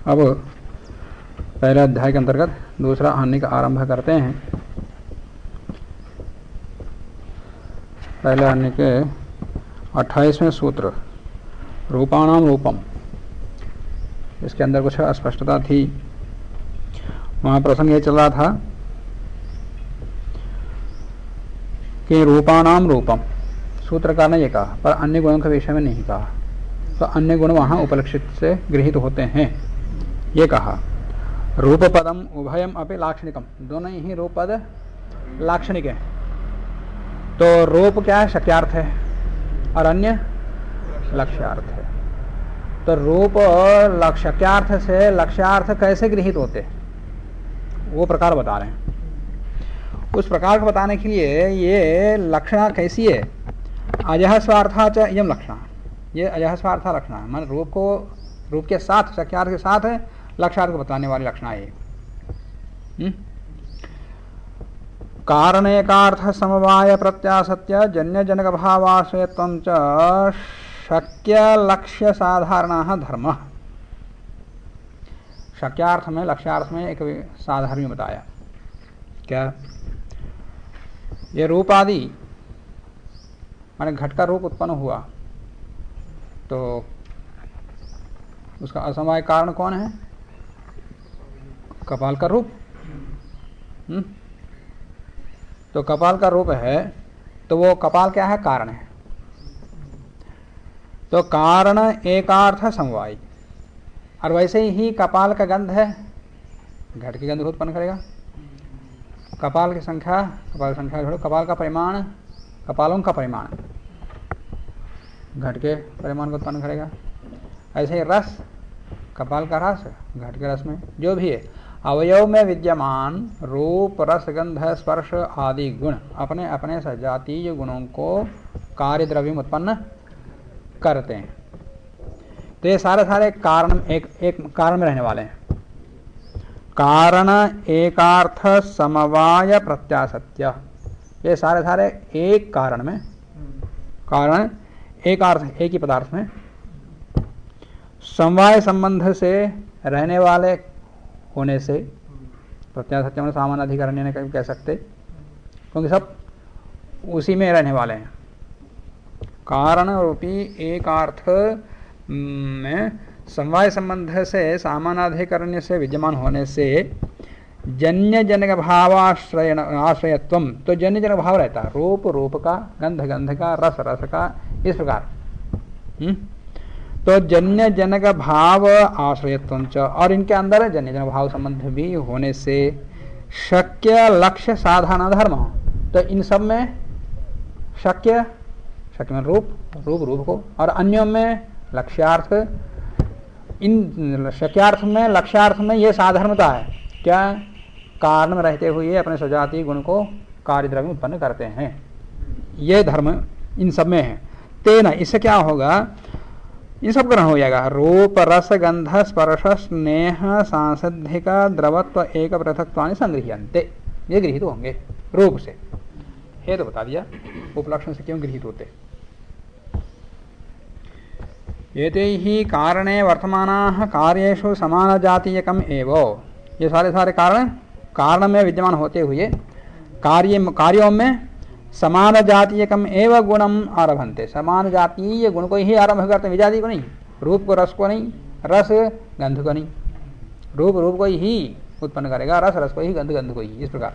अब पहले अध्याय के अंतर्गत दूसरा आने का आरंभ करते हैं। पहले आने के 28वें सूत्र रूपाणाम रूपम, इसके अंदर कुछ अस्पष्टता थी। वहाँ प्रसंग ये चल रहा था कि रूपाणाम रूपम, सूत्रकार ने ये कहा पर अन्य गुणों के विषय में नहीं कहा, तो अन्य गुण वहाँ उपलक्षित से गृहीत होते हैं। ये कहा रूप पदम उभयम अपि लाक्षणिकम, दोनों ही रूप पद लाक्षणिक है। तो रूप क्या है? शक्यार्थ है और अन्य लक्ष्यार्थ है। तो रूप शक्यार्थ से लक्ष्यार्थ कैसे गृहीत होते वो प्रकार बता रहे हैं। उस प्रकार को बताने के लिए ये लक्षणा कैसी है? अजह स्वार्था च इयम लक्षणा, ये अजह स्वार्था लक्षणा है। मान रूप को रूप के साथ शक्यार्थ के साथ है लक्ष्यार्थ को बताने वाली लक्षणा है। कारणेकार्थ समवाय प्रत्यासत्य जन्य जनक भावाश्रयत्वं च शक्य लक्ष्य साधारण धर्म। शक्यार्थ में लक्ष्यार्थ में एक साधारण बताया क्या? ये रूप आदि माने घट का रूप उत्पन्न हुआ तो उसका असमवाय कारण कौन है? कपाल का रूप। तो कपाल का रूप है तो वो कपाल क्या है? कारण है। तो कारण एकार्थ समवाय, और वैसे ही कपाल का गंध है, घट की गंध को उत्पन्न करेगा। कपाल की संख्या, कपाल संख्या छोड़ो, कपाल का परिमाण, कपालों का परिमाण घट के परिमाण को उत्पन्न करेगा। ऐसे ही रस, कपाल का रस, घट के रस में जो भी है अवयव में विद्यमान रूप रस गंध स्पर्श आदि गुण अपने अपने सजातीय गुणों को कार्य द्रव्य में उत्पन्न करते हैं। तो ये सारे कारण एक कारण में रहने वाले हैं। कारण एकार्थ समवाय प्रत्यासत्य, ये सारे एक कारण में, कारण एक अर्थ एक ही पदार्थ में समवाय संबंध से रहने वाले होने से, प्रत्यासत्य में सामान्य अधिकरण ने कह सकते, क्योंकि सब उसी में रहने वाले हैं। कारण रूपी एक अर्थ में समवाय संबंध से सामानाधिकरण्य से विद्यमान होने से जन्य जनक भावाश्रयत्वम, तो जन्य जनक भाव रहता है, रूप रूप का, गंध गंध का, रस रस का, इस प्रकार। तो जन्य जनक भाव आश्रयत्वम च, और इनके अंदर जन्य जनक भाव संबंध भी होने से शक्य लक्ष्य साधारण धर्म, तो इन सब में शक्य में रूप को, और अन्यों में लक्ष्यार्थ, इन शक्यार्थ में लक्ष्यार्थ में ये साधर्मता है क्या? कारण में रहते हुए अपने सजातीय गुण को कार्य द्रव्य में उत्पन्न करते हैं। ये धर्म इन सब में है। तेना, इससे क्या होगा? इन सब ग्रहण हो जाएगा। रूप रस गंध स्पर्श स्नेह सांसिधिक द्रवत्व एक पृथक्त्वानि संगृह्यन्ते, ये गृहीत होंगे रूप से। ये तो बता दिया उपलक्षण से क्यों गृहीत होते। एते ही कारणे वर्तमानाः कार्येषु समान जातीयकम एव, ये सारे कारण में विद्यमान होते हुए कार्यों में समान जातीयकम एव गुणम आरभन्ते, समान जातीय गुण को ही आरंभ करते हैं, विजातीय को नहीं, रूप को रस को नहीं, रस गंध को नहीं। रूप को ही उत्पन्न करेगा, रस रस को ही, गंध गंध को ही, इस प्रकार।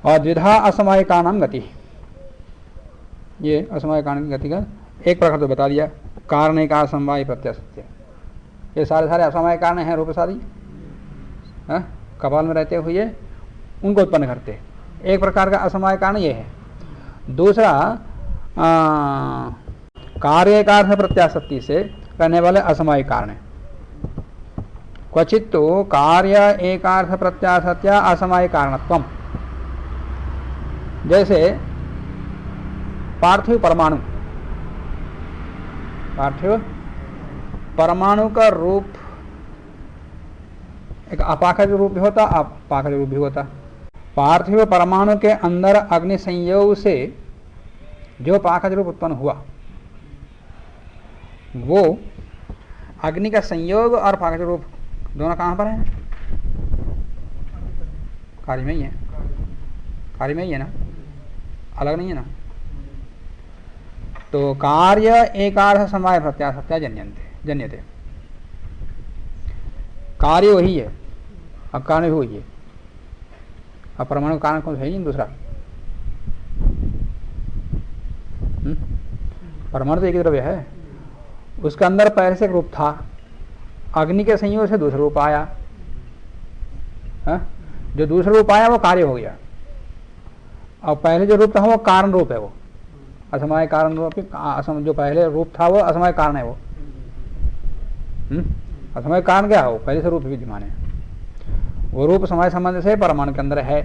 और द्विधा असमवाय कारणम गति, ये असमवाय कारण की गति का एक प्रकार तो बता दिया। कारण एक असमवाय प्रत्यासत्य, ये सारे असमवाय कारण हैं रूप सादी, कपाल में रहते हुए उनको उत्पन्न करते। एक प्रकार का असमवाय कारण ये है। दूसरा कार्य एकार्थ प्रत्यासत्ति से रहने वाले असमवाय कारण है। क्वचित तो कार्य एकार्थ प्रत्यासत्य असमवाय कारणत्वम, जैसे पार्थिव परमाणु का रूप एक अपाकज रूप भी होता, अपाकज रूप भी होता। पार्थिव परमाणु के अंदर अग्नि संयोग से जो पाकज रूप उत्पन्न हुआ वो अग्नि का संयोग और प्राकृत रूप दोनों कहाँ पर है? कार्य में ही है, कार्य में ही है ना, अलग नहीं है ना। तो कार्य एकार्थ समवाय प्रत्याशत्या जन्यते, कार्य वही है, अब कारण भी वही है। अब परमाणु कारण कौन है? नहीं दूसरा। परमाणु तो एक द्रव्य है, उसके अंदर पहले से एक रूप था, अग्नि के संयोग से दूसरा रूप आया। जो दूसरा रूप आया वो कार्य हो गया, और पहले जो रूप था वो कारण रूप है, वो असमवाय कारण रूप। जो पहले रूप था वो असमवाय कारण है। वो असमवाय कारण क्या हो? पहले से रूप विद्यमान है, वो रूप समय संबंध से परमाणु के अंदर है,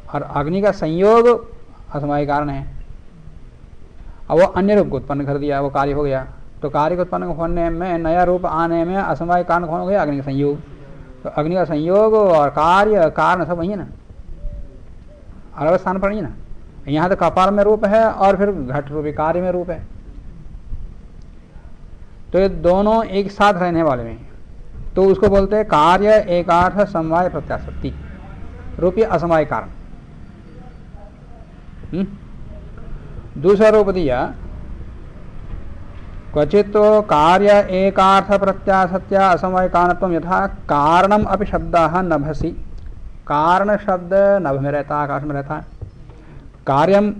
और अग्नि का संयोग असमवाय कारण है। अब वो अन्य रूप को उत्पन्न कर दिया, वो कार्य हो गया। तो कार्य को उत्पन्न होने में, नया रूप आने में असमवाय कारण कौन हो गया? अग्नि का संयोग। तो अग्नि का संयोग और कार्य कारण सब वही है ना, अलग स्थान पर नहीं है ना। यहाँ तो कपाल में रूप है और फिर घट रूपी कार्य में रूप है, तो ये दोनों एक साथ रहने वाले में, तो उसको बोलते हैं कार्य एकार्थ समवाय प्रत्याशक्ति रूपी असमवाय कारण। दूसरा रूप दिया क्वचित तो कार्य एकार्थ प्रत्याशत्या असमवाय कारणत्वम यथा कारणम अपि शब्दः नभसि। कारण शब्द नभ में रहता है, आकाश में रहता है। कार्यम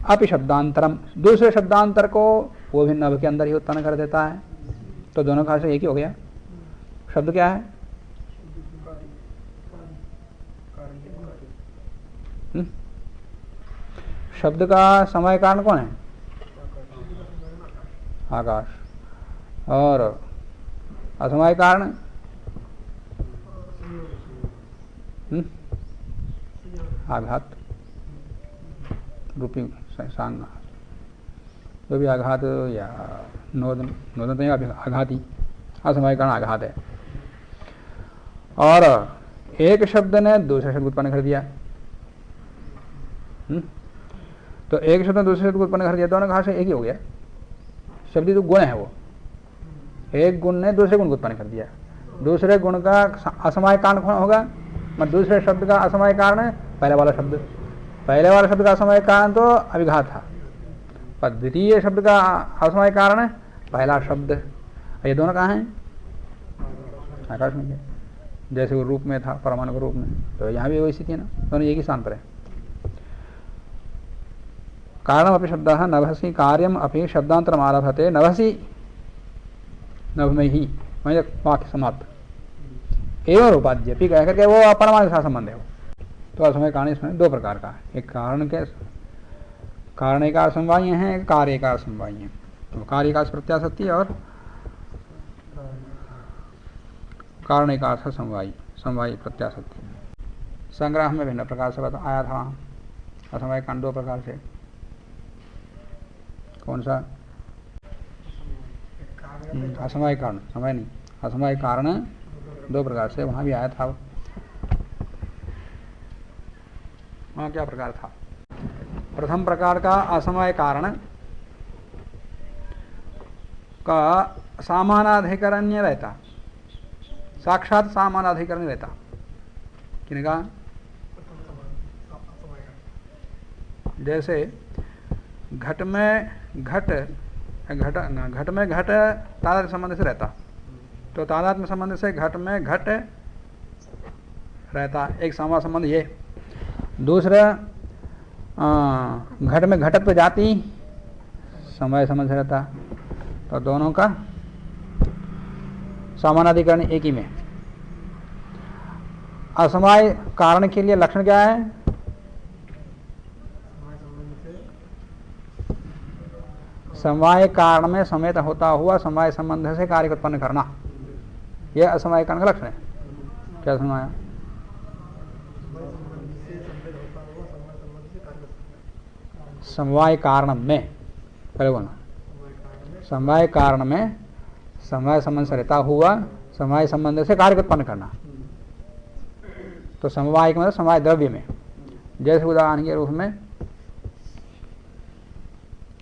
अपि शब्दांतरम, दूसरे शब्दांतर को वो भी नभ के अंदर ही उत्पन्न कर देता है। तो दोनों का एक ही हो गया। शब्द क्या है? शब्द का समय कारण कौन है? आकाश। और असमवाय कारण आघात रूपी सांग, जो भी आघात या नोदन तो आघात ही असमवाय कारण आघात है। और एक शब्द ने दूसरे शब्द उत्पन्न कर दिया। तो एक शब्द ने दूसरे शब्द को उत्पन्न कर दिया, दोनों कहाँ से एक ही हो गया। शब्द जो गुण है वो, एक गुण ने दूसरे गुण को उत्पन्न कर दिया। दूसरे गुण का असमवाय कारण कौन होगा? मतलब दूसरे शब्द का असमवाय कारण है पहले वाला शब्द। पहले वाला शब्द का असमवाय कारण तो अभिघात था, पर द्वितीय शब्द का असमवाय कारण है पहला शब्द। ये दोनों कहाँ हैं? आकाश में। जैसे वो रूप में था परमाणु के रूप में, तो यहाँ भी वही स्थिति है ना, दोनों एक ही स्थान पर है। कारणम अपि शब्दः नभसि कार्यम अपि शब्दांतरम आरभते। नभसि, नभ में ही, मैं वाक्य समाप्त। एवं रूपाद्यपि कह करके वो परमाणु के साथ संबंध है। तो असमय कारण इसमें दो प्रकार का है, एक कारण एकार समवायी है, एक कार्य एकार समवायी है। तो कार्य एकार प्रत्याशक्ति और कारण एकार समवायी प्रत्याशक्ति। संग्रह में भिन्न प्रकार से आया था वहाँ। असमय कारण दो प्रकार से, कौन सा? असमय कारण, समय नहीं, असमय कारण दो प्रकार से वहां भी आया था। वहां क्या प्रकार था? प्रथम प्रकार का असमय कारण का सामानाधिकरण्य रहता, साक्षात सामानाधिकरण रहता। किनका? जैसे घट में घट तादात्म्य संबंध से रहता, तो तादात्म्य संबंध से घट में घट रहता, एक समवाय संबंध ये। दूसरा घट में घटत्व जाति समवाय संबंध से रहता, तो दोनों का समानाधिकरण एक ही में। असमवाय कारण के लिए लक्षण क्या है? समवाय कारण में समेत होता हुआ समवाय संबंध से कार्य को उत्पन्न करना, यह असमवाय कारण का लक्षण है। क्या सुनाया? समवाय कारण में, पहले बोलना, समवाय कारण में समवाय संबंध से रहता हुआ समवाय संबंध से कार्य को उत्पन्न करना। तो समवाय का मतलब समवाय द्रव्य में, जैसे उदाहरण के रूप में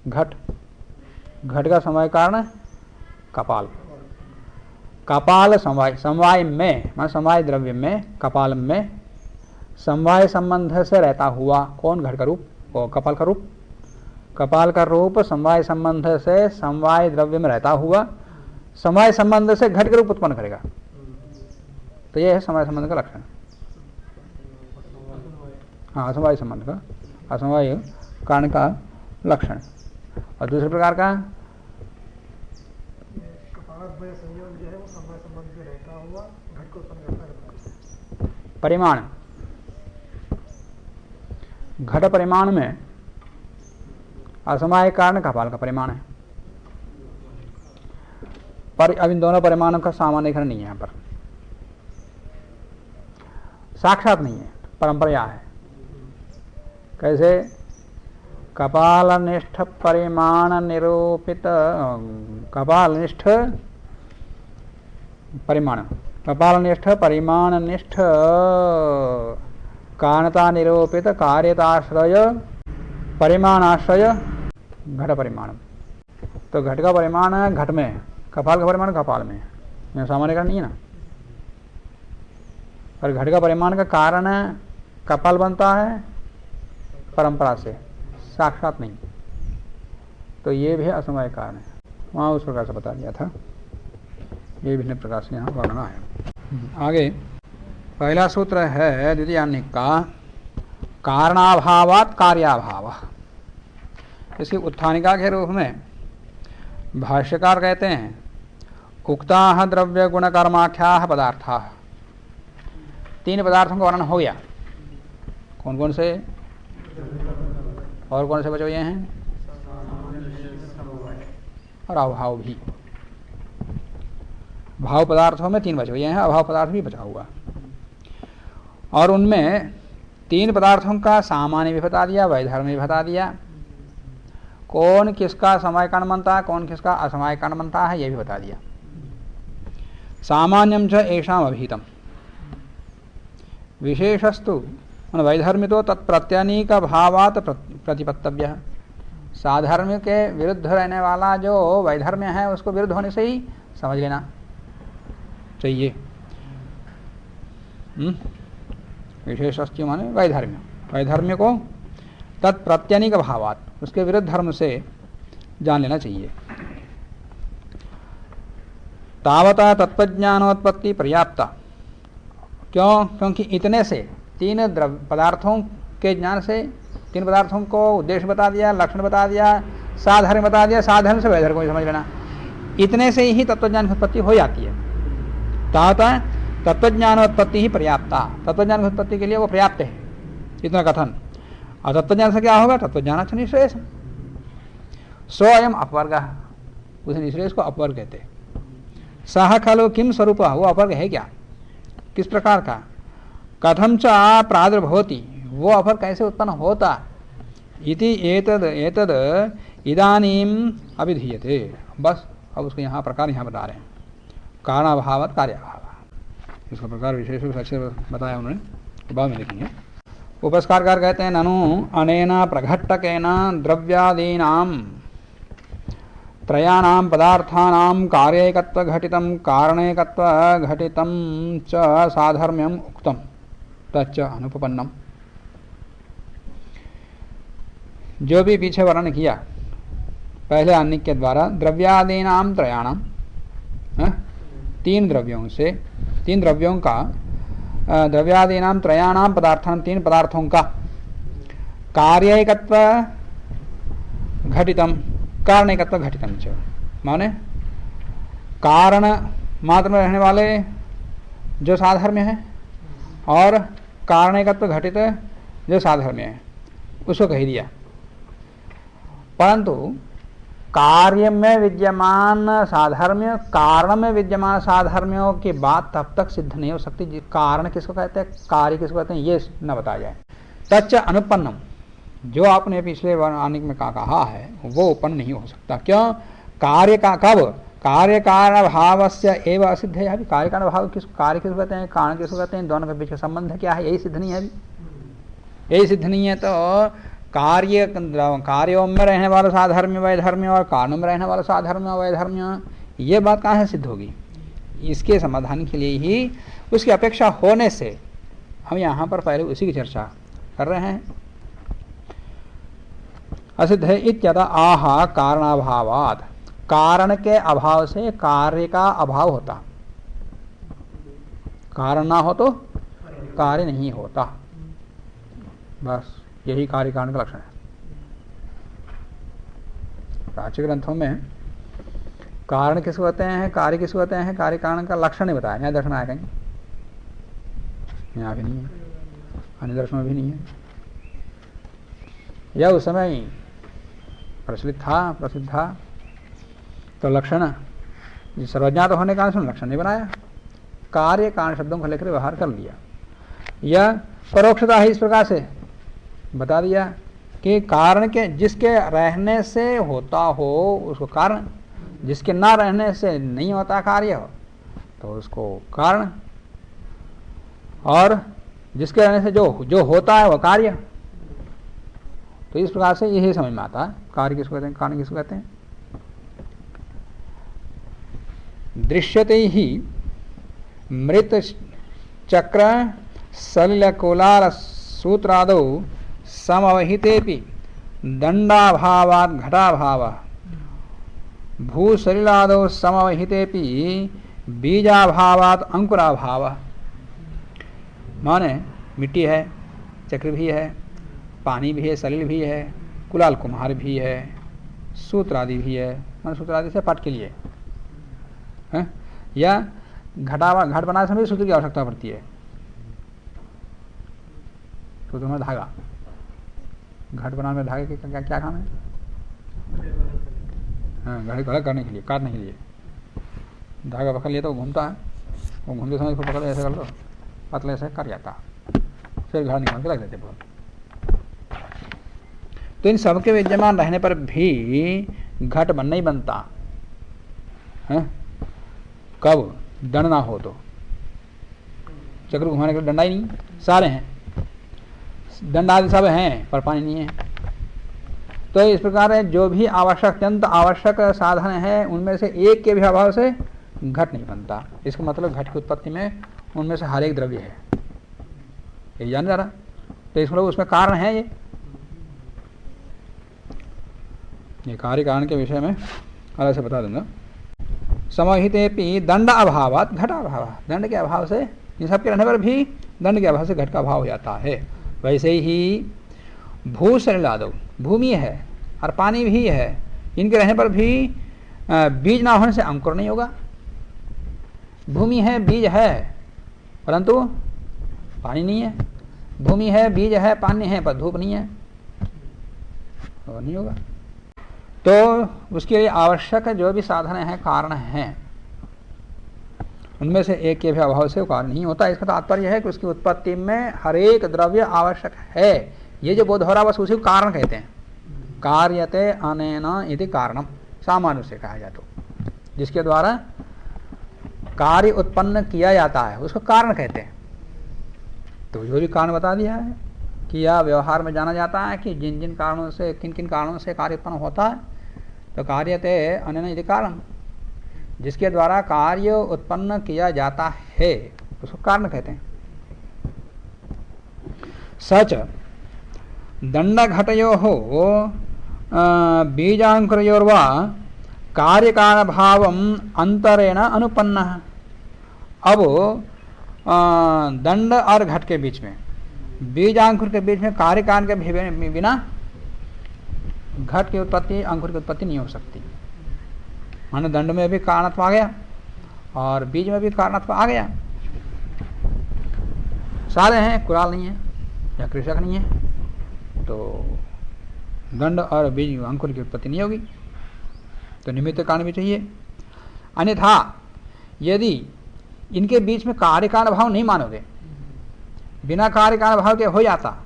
घट, घट का समवाय कारण कपाल, कपाल समवाय, समवाय में मान समवाय द्रव्य में, कपाल में समवाय संबंध से रहता हुआ, कौन? घट का रूप, वो कपाल का रूप। कपाल का रूप समवाय संबंध से समवाय द्रव्य में रहता हुआ समवाय संबंध से घट का रूप उत्पन्न करेगा। तो यह है समवाय संबंध का लक्षण। हाँ, असमवाय संबंध का, असमवाय कारण का लक्षण। और दूसरे प्रकार का संयोग जो है वो समवाय संबंध से रहता हुआ घट को उत्पन्न करता है। परिमाण, घट परिमाण में असमवाय कारण कपाल का परिमाण है। पर अब इन दोनों परिमाणों का सामान्यीकरण नहीं है, यहाँ पर साक्षात नहीं है, परंपरा है। कैसे? कपालनिष्ठ परिमाण निरूपित, कपालनिष्ठ परिमाण, कपालनिष्ठ परिमाणनिष्ठ कारणता निरूपित कार्यताश्रय परिमाणाश्रय घट परिमाण। तो घट का परिमाण घट में, कपाल का परिमाण कपाल में, यह सामान्यीकरण नहीं है ना। और घट का परिमाण का कारण कपाल बनता है परंपरा से, साक्षात नहीं। तो ये भी असमवाय कारण है, वहाँ उस प्रकार से बता दिया था। ये भिन्न प्रकार से यहाँ वर्णना है। आगे पहला सूत्र है द्वितीयान्निक का, कारणाभावात् कार्याभाव। इसकी उत्थानिका के रूप में भाष्यकार कहते हैं, उक्ताः द्रव्य गुण कर्माख्याः पदार्थाः। तीन पदार्थों का वर्णन हो गया। कौन कौन से और कौन से बचे हुए हैं? और अभाव भी। भाव पदार्थों में तीन बचे हुए हैं, अभाव पदार्थ भी बचा हुआ। और उनमें तीन पदार्थों का सामान्य भी बता दिया, वैधर्म्य भी बता दिया। कौन किसका समय कारण बनता है, कौन किसका असमय कारण बनता है, यह भी बता दिया। सामान्यम च एषाम अभीतम, विशेषस्तु वैधर्म्य तो तत्प्रत्यनीक भावात प्रतिपत्तव्य। साधर्म्य के विरुद्ध रहने वाला जो वैधर्म्य है उसको विरुद्ध होने से ही समझ लेना चाहिए। विशेषस्तु माने वैधर्म्य, वैधर्म्य को तत्प्रत्यनीक भावात, उसके विरुद्ध धर्म से जान लेना चाहिए। तावता तत्वज्ञानोत्पत्ति पर्याप्ता। क्यों? क्योंकि इतने से तीन पदार्थों के ज्ञान से, तीन पदार्थों को उद्देश्य बता दिया, लक्षण बता दिया, साधर्म बता दिया, साधर्म से वैधर्म को समझ लेना। इतने से ही तत्वज्ञान की उत्पत्ति हो जाती है। तावता तत्वज्ञानोत्पत्ति ही पर्याप्ता, तत्वज्ञान की उत्पत्ति के लिए वो पर्याप्त है, इतना कथन। और तत्वज्ञान से क्या होगा? तत्वज्ञान निःश्रेयस, स्वयं अपवर्ग, उस निःश्रेयस को अपवर्ग कहते। सह खलु किम स्वरूप, वो अपवर्ग है क्या, किस प्रकार का? कथम च प्रादुर्भवति, वो अपवर्ग कैसे उत्पन्न होता? इति एतद इदानीम अभिधीयते। बस अब उसको यहाँ प्रकार यहाँ बता रहे हैं, कारणाभावात् कार्याभाव। इसका प्रकार विशेष रूप से अच्छे बताया उन्होंने, बाद में देखेंगे। उपस्कारकार कहते हैं, ननु अनेन प्रघट्टकेन द्रव्यादीनां त्रयाणां पदार्थानां कार्यैकत्व घटितं कारणैकत्व घटितं च साधर्म्यम् उक्तं तच्च अनुपपन्नम। जो भी पीछे वर्णन किया पहले अन्निक के द्वारा, द्रव्यादीनां त्रयाणां, तीन द्रव्यों से, तीन द्रव्यों का, द्रव्यादीनां त्रयाणां पदार्थां, तीन पदार्थों का कार्यैकत्व घटितम कारणैकत्व घटितम च, माने कारण मात्र में रहने वाले जो साधर्म्य है और कारणैकत्व घटित जो साधर्म्य है उसको कह दिया। परंतु कार्य में विद्यमान साधर्म्य, कारण में विद्यमान साधर्म्यों की बात तब तक सिद्ध नहीं हो सकती। कारण किसको कहते हैं, कार्य किसको कहते हैं, ये न बताया जाए। तच्च अनुपन्नम, जो आपने पिछले आनिक में कहा है वो उत्पन्न नहीं हो सकता। क्यों? कार्य का कब? कार्य कारण भाव से एवं असिद्ध है। अभी कार्य कारण भाव किस, कार्य किसको कहते हैं, कारण किसको कहते हैं, दोनों के बीच का संबंध क्या है, यही सिद्ध नहीं है। अभी यही सिद्ध नहीं है तो कार्यों में रहने वाला साधर्म्य वैधर्म्य और कारणों में रहने वाला साधर्म्य वैधर्म्य, ये बात कहाँ से सिद्ध होगी? इसके समाधान के लिए ही उसकी अपेक्षा होने से हम यहाँ पर पहले उसी की चर्चा कर रहे हैं। असिद्ध है इत्यतः आह कारणाभावात्, कारण के अभाव से कार्य का अभाव होता, कारण ना हो तो कार्य नहीं होता, बस यही कार्य कारण का लक्षण है। प्राचीन ग्रंथों में कारण किसको कहते हैं, कार्य किसको कहते हैं, कार्य कारण का लक्षण नहीं बताया। न्याय दर्शन आया कहीं? यहाँ भी नहीं है, अन्य दर्शन में भी नहीं है। यह उस समय प्रचलित था, प्रसिद्ध था, तो लक्षण सर्वज्ञात होने का कारण लक्षण नहीं बनाया, कार्य कारण शब्दों को लेकर व्यवहार कर लिया। यह परोक्षता है, इस प्रकार से बता दिया कि कारण के जिसके रहने से होता हो उसको कारण, जिसके ना रहने से नहीं होता कार्य हो तो उसको कारण, और जिसके रहने से जो होता है वह कार्य। तो इस प्रकार से यही समझ में आता है कार्य किसको कहते हैं, कारण किसको कहते हैं। दृश्यते ही मृत चक्र सलिल कोलार सूत्रादौ समवहितेपि दंडाभावात् घटाभावः, भूसलिलादौ समवहितेपि बीजाभावात् अंकुराभावः। माने मिट्टी है, चक्र भी है, पानी भी है, सलिल भी है, कुलाल कुम्हार भी है, सूत्र आदि भी है, मान सूत्र आदि से पाठ के लिए है, या घट बनाने समय सूत्र की आवश्यकता पड़ती है। सूत्र में धागा, घट बनाने में धागे का क्या काम है? हाँ, घड़े अलग करने के लिए, काटने के लिए। धागा पकड़ लिया तो घूमता है, वो घूमते समय इसको पकड़ ऐसे कर लो, पतले से कर जाता, फिर घर निकाल के लग देते बहुत। तो इन सबके विद्यमान रहने पर भी घट बन नहीं बनता है। कब? दंड ना हो तो। चक्र घुमाने के लिए डंडा ही नहीं, सारे हैं, दंड आदि सब हैं पर पानी नहीं है। तो इस प्रकार है, जो भी आवश्यक, अत्यंत आवश्यक साधन है उनमें से एक के भी अभाव से घट नहीं बनता। इसका मतलब घट की उत्पत्ति में उनमें से हर एक द्रव्य है, ये जान जा रहा। तो इसमें उसमें कारण है, ये कार्य कारण के विषय में अलग से बता दूंगा। समहितेपि दंड अभावात् घटाभावः, दंड के अभाव से, इन सबके रहने पर भी दंड के अभाव से घट का अभाव हो जाता है। वैसे ही भूसलिलादौ, भूमि है और पानी भी है, इनके रहने पर भी बीज ना होने से अंकुर नहीं होगा। भूमि है, बीज है, परंतु पानी नहीं है। भूमि है, बीज है, पानी है, पर धूप नहीं है, तो नहीं होगा। तो उसके लिए आवश्यक जो भी साधन है, कारण हैं, उनमें से एक के भी अभाव से वो कारण नहीं होता। इसका तात्पर्य है कि उसकी उत्पत्ति में हर एक द्रव्य आवश्यक है। ये जो बोध हो रहा बस उसी को कारण कहते हैं। कार्यते अनेन इति कारणम, सामान्य से कहा जाए तो जिसके द्वारा कार्य उत्पन्न किया जाता है उसको कारण कहते हैं। तो जो भी कारण बता दिया है कि यह व्यवहार में जाना जाता है कि जिन जिन कारणों से, किन किन कारणों से कार्य उत्पन्न होता है, तो कार्यते अनेन इति कारण, जिसके द्वारा कार्य उत्पन्न किया जाता है उसको कारण कहते हैं। सच दंड घटयोः बीजांकुरयोर्वा कार्य कारण भावम अंतरेण अनुपन्नः। अब दंड और घट के बीच में, बीजांकुर के बीच में कार्य कारण के बिना घट की उत्पत्ति, अंकुर की उत्पत्ति नहीं हो सकती। माने दंड में भी कारणत्व आ गया और बीज में भी कारणत्व आ गया। सारे हैं, कुराल नहीं है या कृषक नहीं है, तो दंड और बीज अंकुर की उत्पत्ति नहीं होगी। तो निमित्त कारण भी चाहिए। अन्यथा यदि इनके बीच में कार्य कारण भाव नहीं मानोगे, बिना कार्य कारण भाव के हो जाता,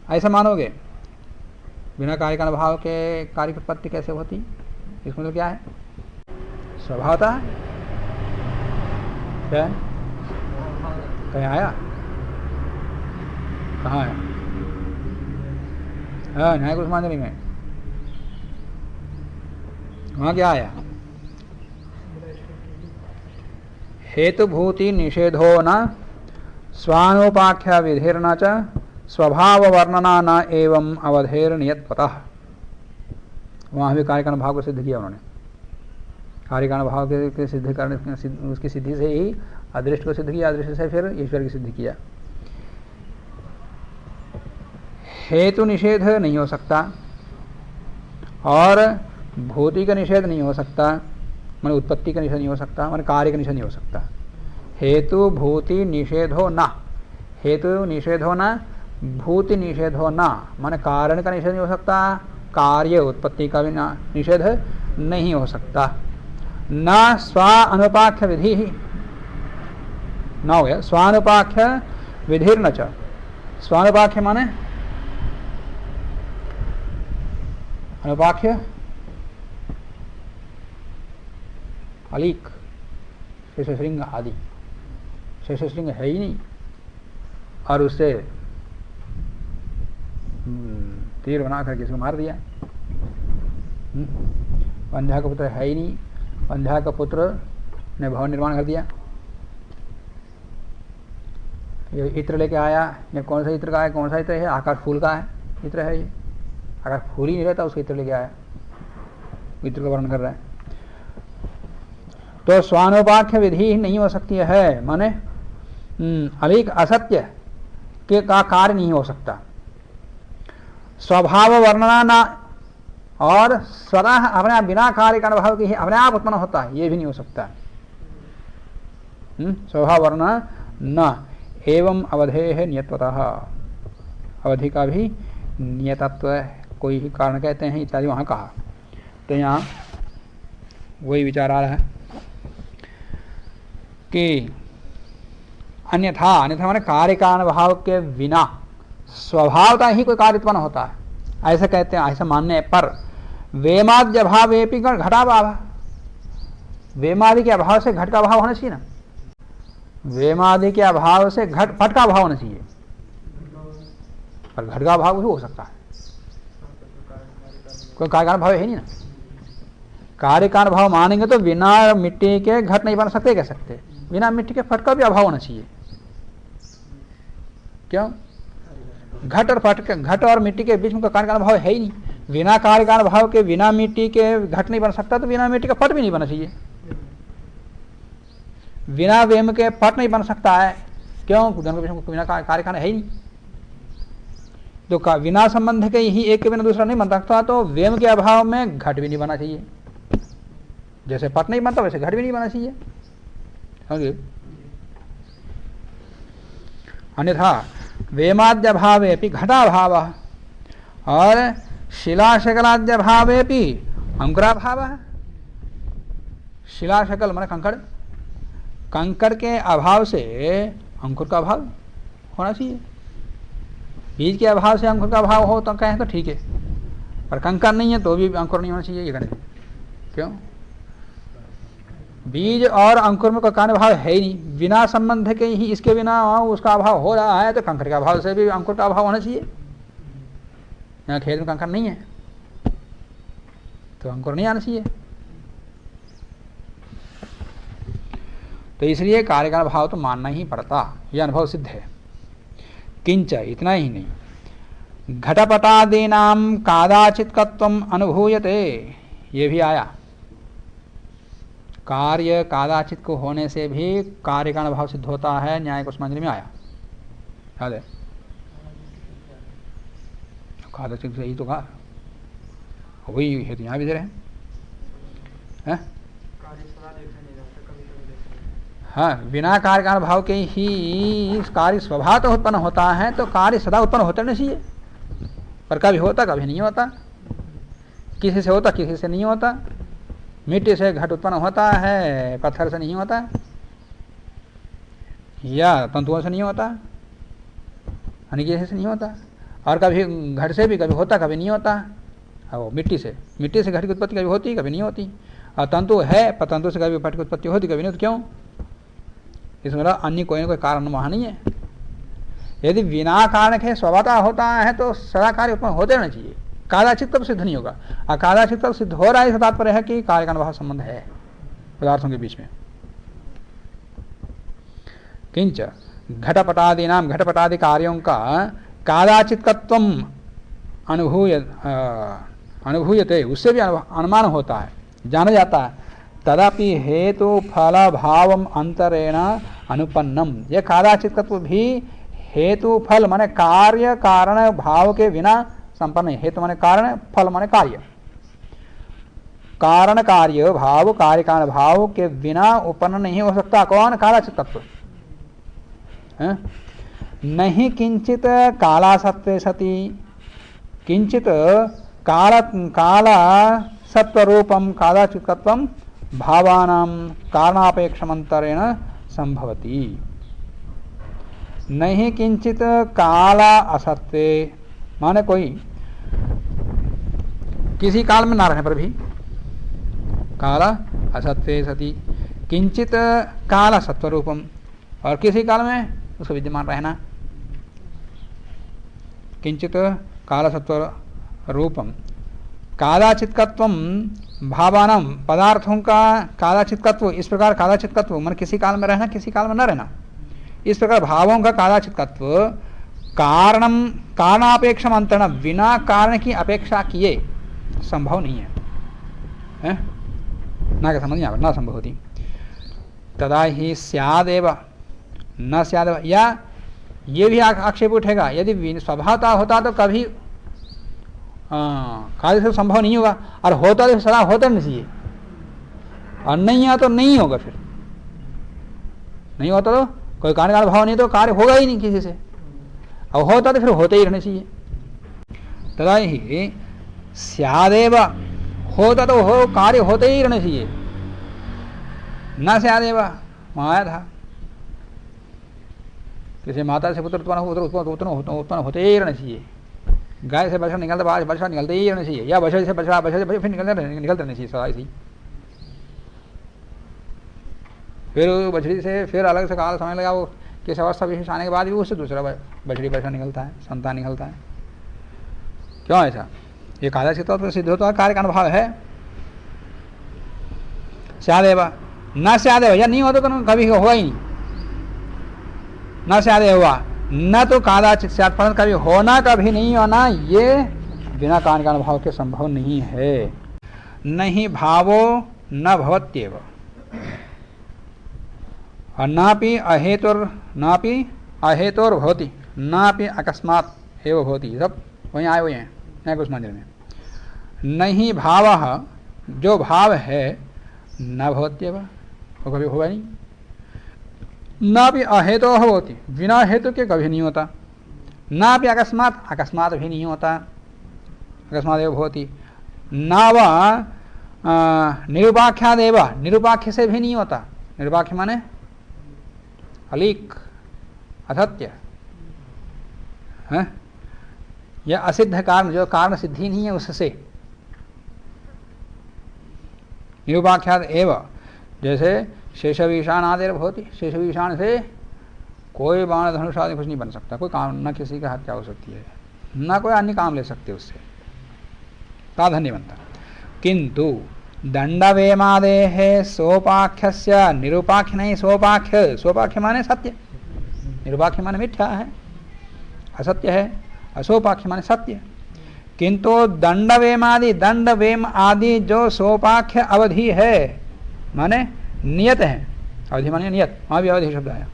ऐसा मानोगे, बिना कार्य कारण भाव के कार्य की उत्पत्ति कैसे होती? इसमें तो क्या है? स्वभावता है। क्या है? कहीं आया? कहाँ है? हाँ, न्याय कुसुमांजलि में वहाँ क्या आया? हेतुभूति निषेधो न स्वानुपाख्य विधिर्न च स्वभाव वर्णना न एवं अवधेर नियतपतः। वहाँ भी कार्यकारण भाव को सिद्ध किया उन्होंने। कार्यकारण भाव के सिद्ध करने उसकी सिद्धि से ही अदृष्ट को सिद्ध किया, अदृष्ट से फिर ईश्वर की सिद्धि किया। हेतु निषेध नहीं हो सकता और भूति का निषेध नहीं हो सकता, माने उत्पत्ति का निषेध नहीं हो सकता, माने कार्य का निषेध नहीं हो सकता। हेतु भूति निषेधो न, हेतु निषेधो न, भूति निषेधो न, माने कारण का निषेध नहीं हो सकता, कार्य उत्पत्ति का भी निषेध नहीं हो सकता। न स्वानुपाख्य विधि ही न हो गया, स्वानुपाख्य विधिर न च। स्वानुपाख्य माने अनुपाख्य अलीक शेषशृंग आदि, शेषशृंग है ही नहीं और उससे तीर बनाकर किसी को मार दिया। वंध्या का पुत्र है ही नहीं, वंध्या का पुत्र ने भवन निर्माण कर दिया। ये इत्र लेके आया, ये कौन सा इत्र का है, कौन सा इत्र है, आकाश फूल का है इत्र है, ये आकाश फूल ही नहीं रहता उसको इत्र लेके आया, इत्र का वर्णन कर रहा है। तो स्वानुपाख्य विधि नहीं हो सकती है, माने अलीक असत्य के का कार्य नहीं हो सकता। स्वभाव वर्णना ना, और स्वतः अपने बिना कार्य का अनुभव की अपने आप उत्पन्न होता है, ये भी नहीं हो सकता। स्वभाव वर्णना न एवं अवधे है नियतत्वतः, अवधि का भी नियतत्व कोई ही कारण कहते हैं इत्यादि वहां कहा। तो यहाँ वही विचार आ रहा है कि अन्यथा, अन्यथा माने कार्य का अनुभव के बिना स्वभावता ही कोई कार्य उत्पन्न होता है, ऐसा कहते हैं। ऐसा मानने पर वेमाद्य अभावेपि घटाभाव, वेमादि के अभाव से घट का अभाव होना चाहिए ना, वेमादि के अभाव से घट पट का अभाव होना चाहिए, पर घट का अभाव भी हो सकता है, कोई कार्य कारण भाव है नहीं ना। कार्य कारण भाव मानेंगे तो बिना मिट्टी के घट नहीं बन सकते, कह सकते, बिना मिट्टी के पट का भी अभाव होना चाहिए। क्यों? घट और पट, घट और मिट्टी के बीच में कोई कार्य कारण भाव है ही नहीं। बिना कार्य कारण भाव के बिना मिट्टी के घट नहीं बन सकता, तो बिना मिट्टी का पट भी नहीं बनना चाहिए। बिना वेम के पट नहीं बन सकता है, क्यों? दोनों के बीच में बिना कार्य कारण है ही नहीं। तो बिना संबंध के ही एक के बिना दूसरा नहीं बन सकता, तो वेम के अभाव में घट भी नहीं बनना चाहिए। जैसे पट नहीं बनता वैसे घट भी नहीं बनना चाहिए। अन्यथा वेमाद्य भावे भी घटाभाव और शिलाशकलाद्य भावे भी अंकुराभाव। शिलाशकल माने कंकड़, कंकड़ के अभाव से अंकुर का अभाव होना चाहिए। बीज के अभाव से अंकुर का अभाव हो तो कहें तो ठीक है, पर कंकड़ नहीं है तो भी अंकुर नहीं होना चाहिए, ये कहने। क्यों? बीज और अंकुर में कोई कार्य भाव है ही नहीं, बिना संबंध के ही इसके बिना उसका अभाव हो रहा है, तो कंकड़ का अभाव से भी अंकुर का अभाव होना चाहिए। यहाँ खेत में कंकड़ नहीं है तो अंकुर नहीं आना चाहिए। तो इसलिए कार्य का भाव तो मानना ही पड़ता, यह अनुभव सिद्ध है। किंच, इतना ही नहीं, घटपटादीनाम कादाचित्कत्वम अनुभूयते, ये भी आया। कार्य कादाचित को होने से भी कार्य का अनुभव सिद्ध होता है, न्याय कुसुमांजलि में आया, याद है? कादाचित से ही तो कहा, वही हेतु यहाँ भी दे रहे हैं। हाँ, बिना कार्य का अनुभव के ही कार्य स्वभाव तो उत्पन्न होता है, तो कार्य सदा उत्पन्न होता नहीं चाहिए, पर कभी होता कभी नहीं होता, किसी से होता किसी से नहीं होता। मिट्टी से घट उत्पन्न होता है, पत्थर से नहीं होता, या तंतुओं से नहीं होता, अनिकेत से नहीं होता, और कभी घट से भी कभी होता कभी नहीं होता। और मिट्टी से घट की उत्पत्ति कभी होती कभी नहीं होती, और तंतु है पर तंतु से कभी पट की उत्पत्ति होती कभी नहीं होती। क्यों? इसमें अन्य कोई ना कोई कारण वहाँ नहीं है। यदि बिना कारण के स्वभावता होता है तो सदा कार्य उत्पन्न होते रहना चाहिए, कादाचित तब सिद्ध नहीं होगा। और कादाचित तब सिद्ध हो रहा है, इसका तात्पर्य है कि कार्य का अनुभव संबंध है पदार्थों के बीच में। किंच घटपटादीनाम घटपटादि कार्यों का कादाचित्कत्वम अनुभूयते, उससे भी अनुमान होता है, जाना जाता है। तदापि हेतु फल भावम अंतरेण अनुपन्नम, यह कादाचित्कत्व भी हेतु फल माने कार्य कारण भाव के बिना संपन्न है। हेतु माने कारण, फल माने कार्य, कारण कार्य भाव कार्य कारण भाव के बिना उत्पन्न नहीं हो सकता। कौन? कालाचित्तत्व। नहीं किंचित काला सत्वे सति किंचित काला सत्वरूपम कालाचित्तत्वम भावानां कारणापेक्षमंतरेण संभवति। नहीं किंचित काला असत्वे माने कोई किसी काल में ना रहने पर भी काला असत्वे सति किंचित काला सत्वरूपम, और किसी काल में उसको विद्यमान रहना। किंचित काला सत्व रूपम कालाचित्कत्वम भावानां, पदार्थों का कालाचित्कत्व, इस प्रकार कालाचित्कत्व मन किसी काल में रहना किसी काल में न रहना, इस प्रकार भावों का कालाचित्कत्व कारणम कारणापेक्षम अंतरण, बिना कारण की अपेक्षा किए संभव नहीं है, ना क्या समझ ना संभवती। तदा ही स्यादेव न स्यादेव, या ये भी आक्षेप उठेगा यदि स्वभावता होता तो कभी कार्य से संभव नहीं होगा, और होता तो सदा होता नहीं चाहिए, और नहीं है तो नहीं होगा। फिर नहीं होता तो कोई कार्य का भाव नहीं तो कार्य होगा ही नहीं किसी से, और होता तो फिर होते ही रहने चाहिए। तदा ही स्यादेव, होता तो हो कार्य होते ही रहने चाहिए, न स्यादेव माया था। किसी माता से पुत्र उत्पन्न होते ही रहने चाहिए, गाय से बछड़ा निकलता बछड़ा निकलते ही रहना चाहिए, या बछड़े से बछड़ा फिर निकलते रहना चाहिए सदा ऐसे ही। फिर बछड़ी से फिर अलग से काल समय लगा, वो किस अवस्था विशेष आने के बाद भी उससे दूसरा बछड़ी बछड़ा निकलता है, संतान निकलता है। क्यों ऐसा? ये कालाचित तो सिद्ध होता है, कार्य का अनुभव है। स्यादेव न स्यादेव, या नहीं होता तो कभी होगा ही नहीं, न स्यादेव हुआ न तो कादाचित स्यात्, परंतु कभी होना कभी नहीं होना ये बिना कारण का अनुभव के संभव नहीं है। नहीं भावो न भवत्येव, और नापि अहेतुर भवति, नापि अकस्मात् एव भवति। सब वहीं आए हुए हैं नए कुछ मंदिर में। नहीं भाव, जो भाव है न भवत्येव, वो कभी होगा नहीं। ना भी अहेतु होती, बिना हेतु के कभी नहीं होता। ना भी अकस्मात, अकस्मात भी नहीं होता, अकस्मात एव होती। ना व निरुपाख्यादेव, निरुपाख्य से भी नहीं होता। निरुपाख्य माने अलीक, असत्य है, यह असिद्ध कारण, जो कारण सिद्धि नहीं है उससे। निरुपाख्याद एव, जैसे शेषविषाण आदि भवती, शेषविषाण से कोई बाण धनुष आदि कुछ नहीं बन सकता, कोई काम, न किसी का हत्या हो सकती है, न कोई अन्य काम ले सकते उससे, साधन नहीं बनता। किंतु दंडवेमादेः सोपाख्यस्य निरुपाख्य नहीं, सोपाख्य, सोपाख्य माने सत्य, निरुपाख्य माने मिथ्या है, असत्य है, असोपाख्य माने सत्य। किंतु दंडवेमादि, दंडवेम आदि जो सोपाख्य अवधि है माने नियत है, अवधि माने नियत, वहां भी अवधि शब्द आया।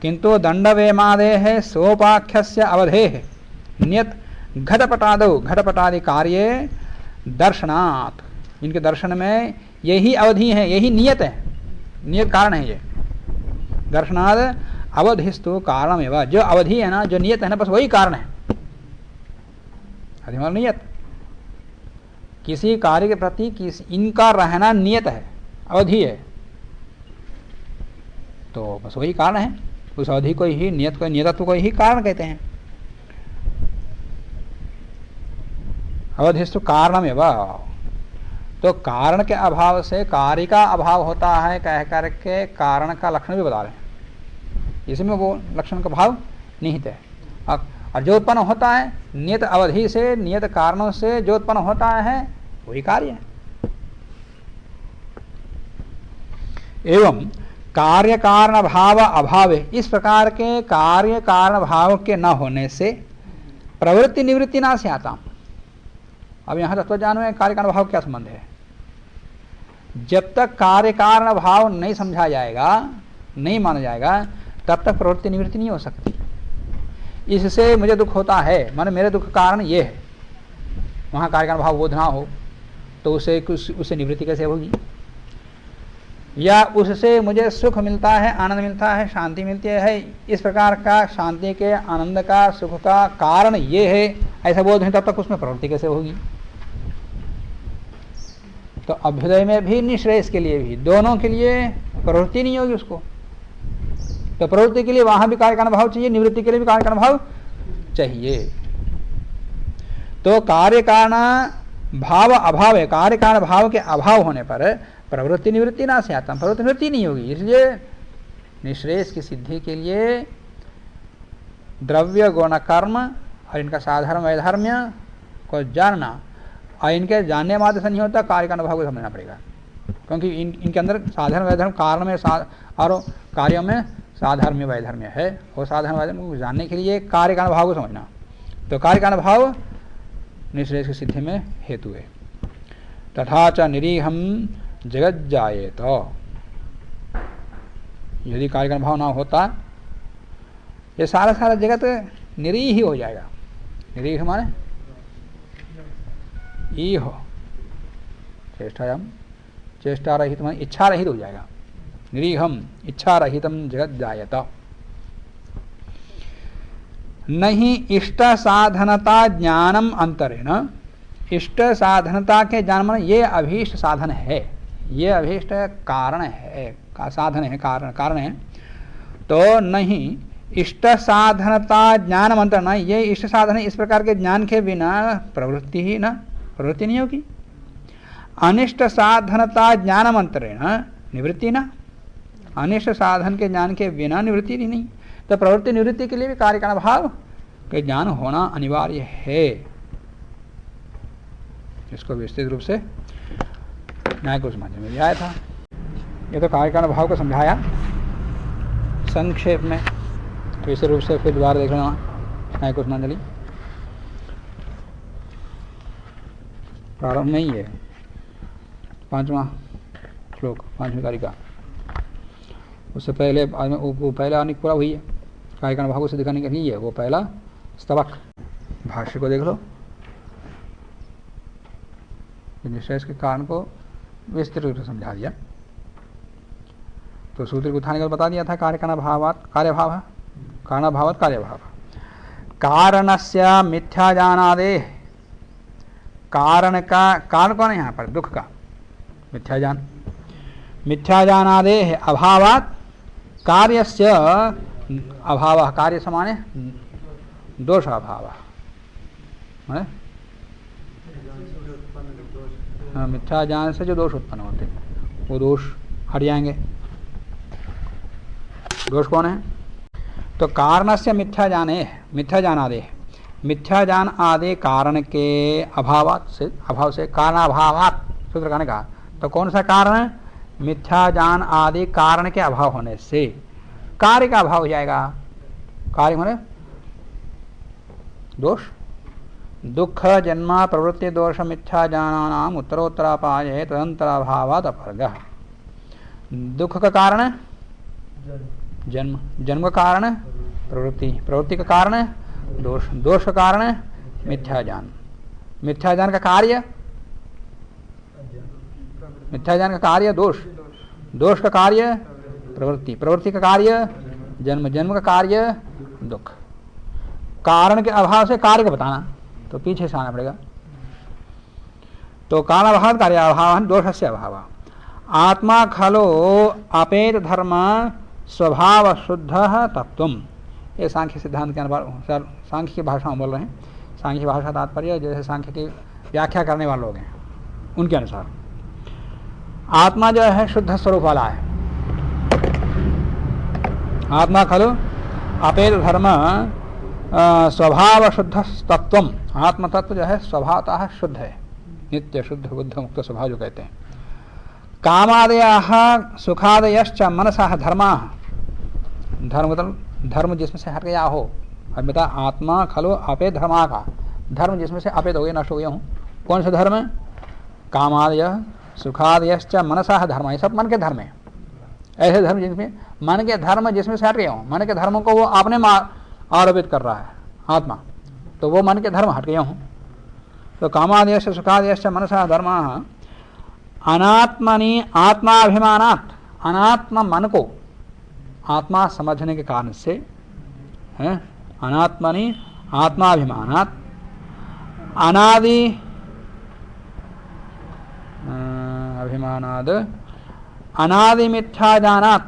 किंतु दंडवेमादेः सोपाख्यस्य अवधेः नियत घटपटादौ, घटपटादि कार्ये दर्शनात्, इनके दर्शन में यही अवधि है, यही नियत है, नियत कारण है ये। दर्शनाद अवधिस्तु कारणमेव, जो अवधि है ना, जो नियत है ना, बस वही कारण है। अधिमान नियत, किसी कार्य के प्रति इनका रहना नियत है, अवधि है, तो बस वही कारण है। उस अवधि को ही, नियत को, नियतत्व को ही कारण कहते हैं। अवधिस्तु कारणमेव, तो कारण के अभाव से कार्य का अभाव होता है कह करके कारण का लक्षण भी बता रहे हैं, इसमें वो लक्षण का भाव निहित है। और जो उत्पन्न होता है नियत अवधि से, नियत कारणों से जो उत्पन्न होता है वही कार्य है। एवं कार्य कारण भाव अभाव, इस प्रकार के कार्य कारण भाव के न होने से प्रवृत्ति निवृत्ति ना से आता। अब यहां तत्वज्ञान में कार्य कारण भाव क्या संबंध है? जब तक कार्य कारण भाव नहीं समझा जाएगा, नहीं माना जाएगा, तब तक प्रवृत्ति निवृत्ति नहीं हो सकती। इससे मुझे दुख होता है, माने मेरे दुख का कारण ये है, वहां कार्य कारण भाव बोध ना हो तो उससे निवृत्ति कैसे होगी? या उससे मुझे सुख मिलता है, आनंद मिलता है, शांति मिलती है, इस प्रकार का शांति के, आनंद का, सुख का कारण ये है, ऐसा बोध है, तब तक उसमें प्रवृत्ति कैसे होगी? तो अभ्युदय में भी निश्रेयस के लिए भी, दोनों के लिए प्रवृत्ति नहीं होगी उसको। तो प्रवृत्ति के लिए वहां भी कार्य कारण भाव चाहिए, निवृत्ति के लिए भी कार्य कारण भाव चाहिए। तो कार्य कारण भाव अभाव है, कार्य कारण भाव के अभाव होने पर प्रवृत्ति निवृत्ति ना से आता, प्रवृत्ति निवृत्ति नहीं होगी। इसलिए निश्रेयस की सिद्धि के लिए द्रव्य गुण कर्म और इनका साधारण वैधर्म्य को जानना, और इनके जानने मात्र से नहीं होता, कार्य कारण भाव को समझना पड़ेगा। क्योंकि इनके अंदर साधारण वैधर्म, कारण में और कार्यों में साधर्म्य वैधर्म्य है, वो साधारण वैधर्म को जानने के लिए कार्य कारण भाव को समझना। तो कार्य कारण भाव निश्रेयस की सिद्धि में हेतु है। तथा च निरीहम जगत जायेत, यदि कार्य कारण भाव ना होता ये सारा जगत निरीह ही हो जाएगा। निरीह माने ई हो, चेष्टायाम, चेष्टा रहित माने इच्छा रहित हो जाएगा। निरीहम इच्छा रहितम जगत जायत। नहीं इष्ट साधनता ज्ञानम अंतरेण, इष्ट साधनता के ज्ञान माने ये अभीष्ट साधन है, ये अभीष्ट कारण है, का साधन है, कारण है। तो नहीं इष्ट साधनता ज्ञानम अंतरेण, ये इष्ट साधन है, इस प्रकार के ज्ञान के बिना प्रवृत्ति ही ना, प्रवृत्ति नहीं होगी। अनिष्ट साधनता ज्ञानम अंतरेण निवृत्ति ना, अनिष्ट साधन के ज्ञान के बिना निवृत्ति ही नहीं। तो प्रवृत्ति निवृत्ति के लिए भी कार्य कारण भाव के ज्ञान होना अनिवार्य है। इसको विस्तृत रूप से न्याय को समझ में आया था। ये तो कार्य कारण भाव को समझाया संक्षेप में, विस्तृत रूप से फिर दोबारा देख लेना न्याय को समझ ली। प्रारंभ में ही है 5वां श्लोक, 5वीं कारिका। उससे पहले वो पहला अनेक पूरा हुई है, कार्य कारण भाव से दिखाने के लिए है वो पहला स्तवक। भाष्य को देख लो, निश्रेयस के कारण को विस्तृत रूप से समझा दिया। तो सूत्र को उठाने का बता दिया था कार्य कारण भावात कार्यभाव, कारणभावात कार्यभाव। कारणस्य मिथ्या जानादे, कारण का, कारण कौन है यहाँ पर? दुख का मिथ्या ज्ञान, मिथ्या जानादे अभावात कार्यस्य अभाव, कार्य समाने दोष अभाव, मिथ्या ज्ञान से जो दोष उत्पन्न होते हैं वो दोष हट जाएंगे। दोष कौन है? तो कारणस्य मिथ्या जाने, मिथ्या जानादे, मिथ्या ज्ञान आदि कारण के अभावात से, अभाव से, कारणाभावात सूत्र का ने कहा। तो कौन सा कारण है? मिथ्या ज्ञान आदि कारण के अभाव होने से कार्य का अभाव हो जाएगा। कार्य होने दोष, दुख जन्म प्रवृत्ति दोष मिथ्या ज्ञानानाम उत्तरोत्तरापाये तदंतराभावात् अपवर्गः। दुख का कारण जन्म, जन्म का कारण प्रवृत्ति, प्रवृत्ति का कारण दोष, दोष का कारण मिथ्या ज्ञान, मिथ्या ज्ञान का कार्य, मिथ्या ज्ञान का कार्य दोष, दोष का कार्य प्रवृत्ति, प्रवृत्ति का कार्य जन्म, जन्म का कार्य दुख। कारण के अभाव से कार्य को बताना, तो पीछे से आना पड़ेगा। तो कारण अभाव कार्य अभाव दोष से अभाव। आत्मा खलो अपेत धर्म स्वभाव शुद्ध तत्वम, ये सांख्य सिद्धांत के अनुसार, सांख्य की भाषा में बोल रहे हैं, सांख्य भाषा तात्पर्य जैसे सांख्य की व्याख्या करने वाले लोग हैं उनके अनुसार आत्मा जो है शुद्ध स्वरूप वाला है। आत्मा खलु अपेत धर्म स्वभाव शुद्ध तत्वम, आत्म तत्व जो है स्वभावतः शुद्ध है, नित्य शुद्ध बुद्ध मुक्त स्वभाव जो कहते हैं। कामादयः सुखादयश्च मनसः धर्माः, धर्म मतलब धर्म जिसमें से हट गया हो। अब बता आत्मा खलो अपे धर्मा का, धर्म जिसमें से अपेद हो गए, नष्ट हो गया हूँ। कौन सा धर्म? कामादय सुखादयश्च मनसः धर्म, ये सब मन के धर्म है। ऐसे धर्म जिसमें मन के धर्म जिसमें से हट गया हूँ, मन के धर्मों को वो आपने आरोपित कर रहा है आत्मा, तो वो मन के धर्म हट गया हूँ। तो कामादयश्च सुखादयश्च मनसः धर्माः अनात्मनि आत्माभिमानात्, अनात्मा मन को आत्मा समझने के कारण से है, अनात्मनि आत्माभिमानात् अनादि अभिमानाद अनादि मिथ्याजानात्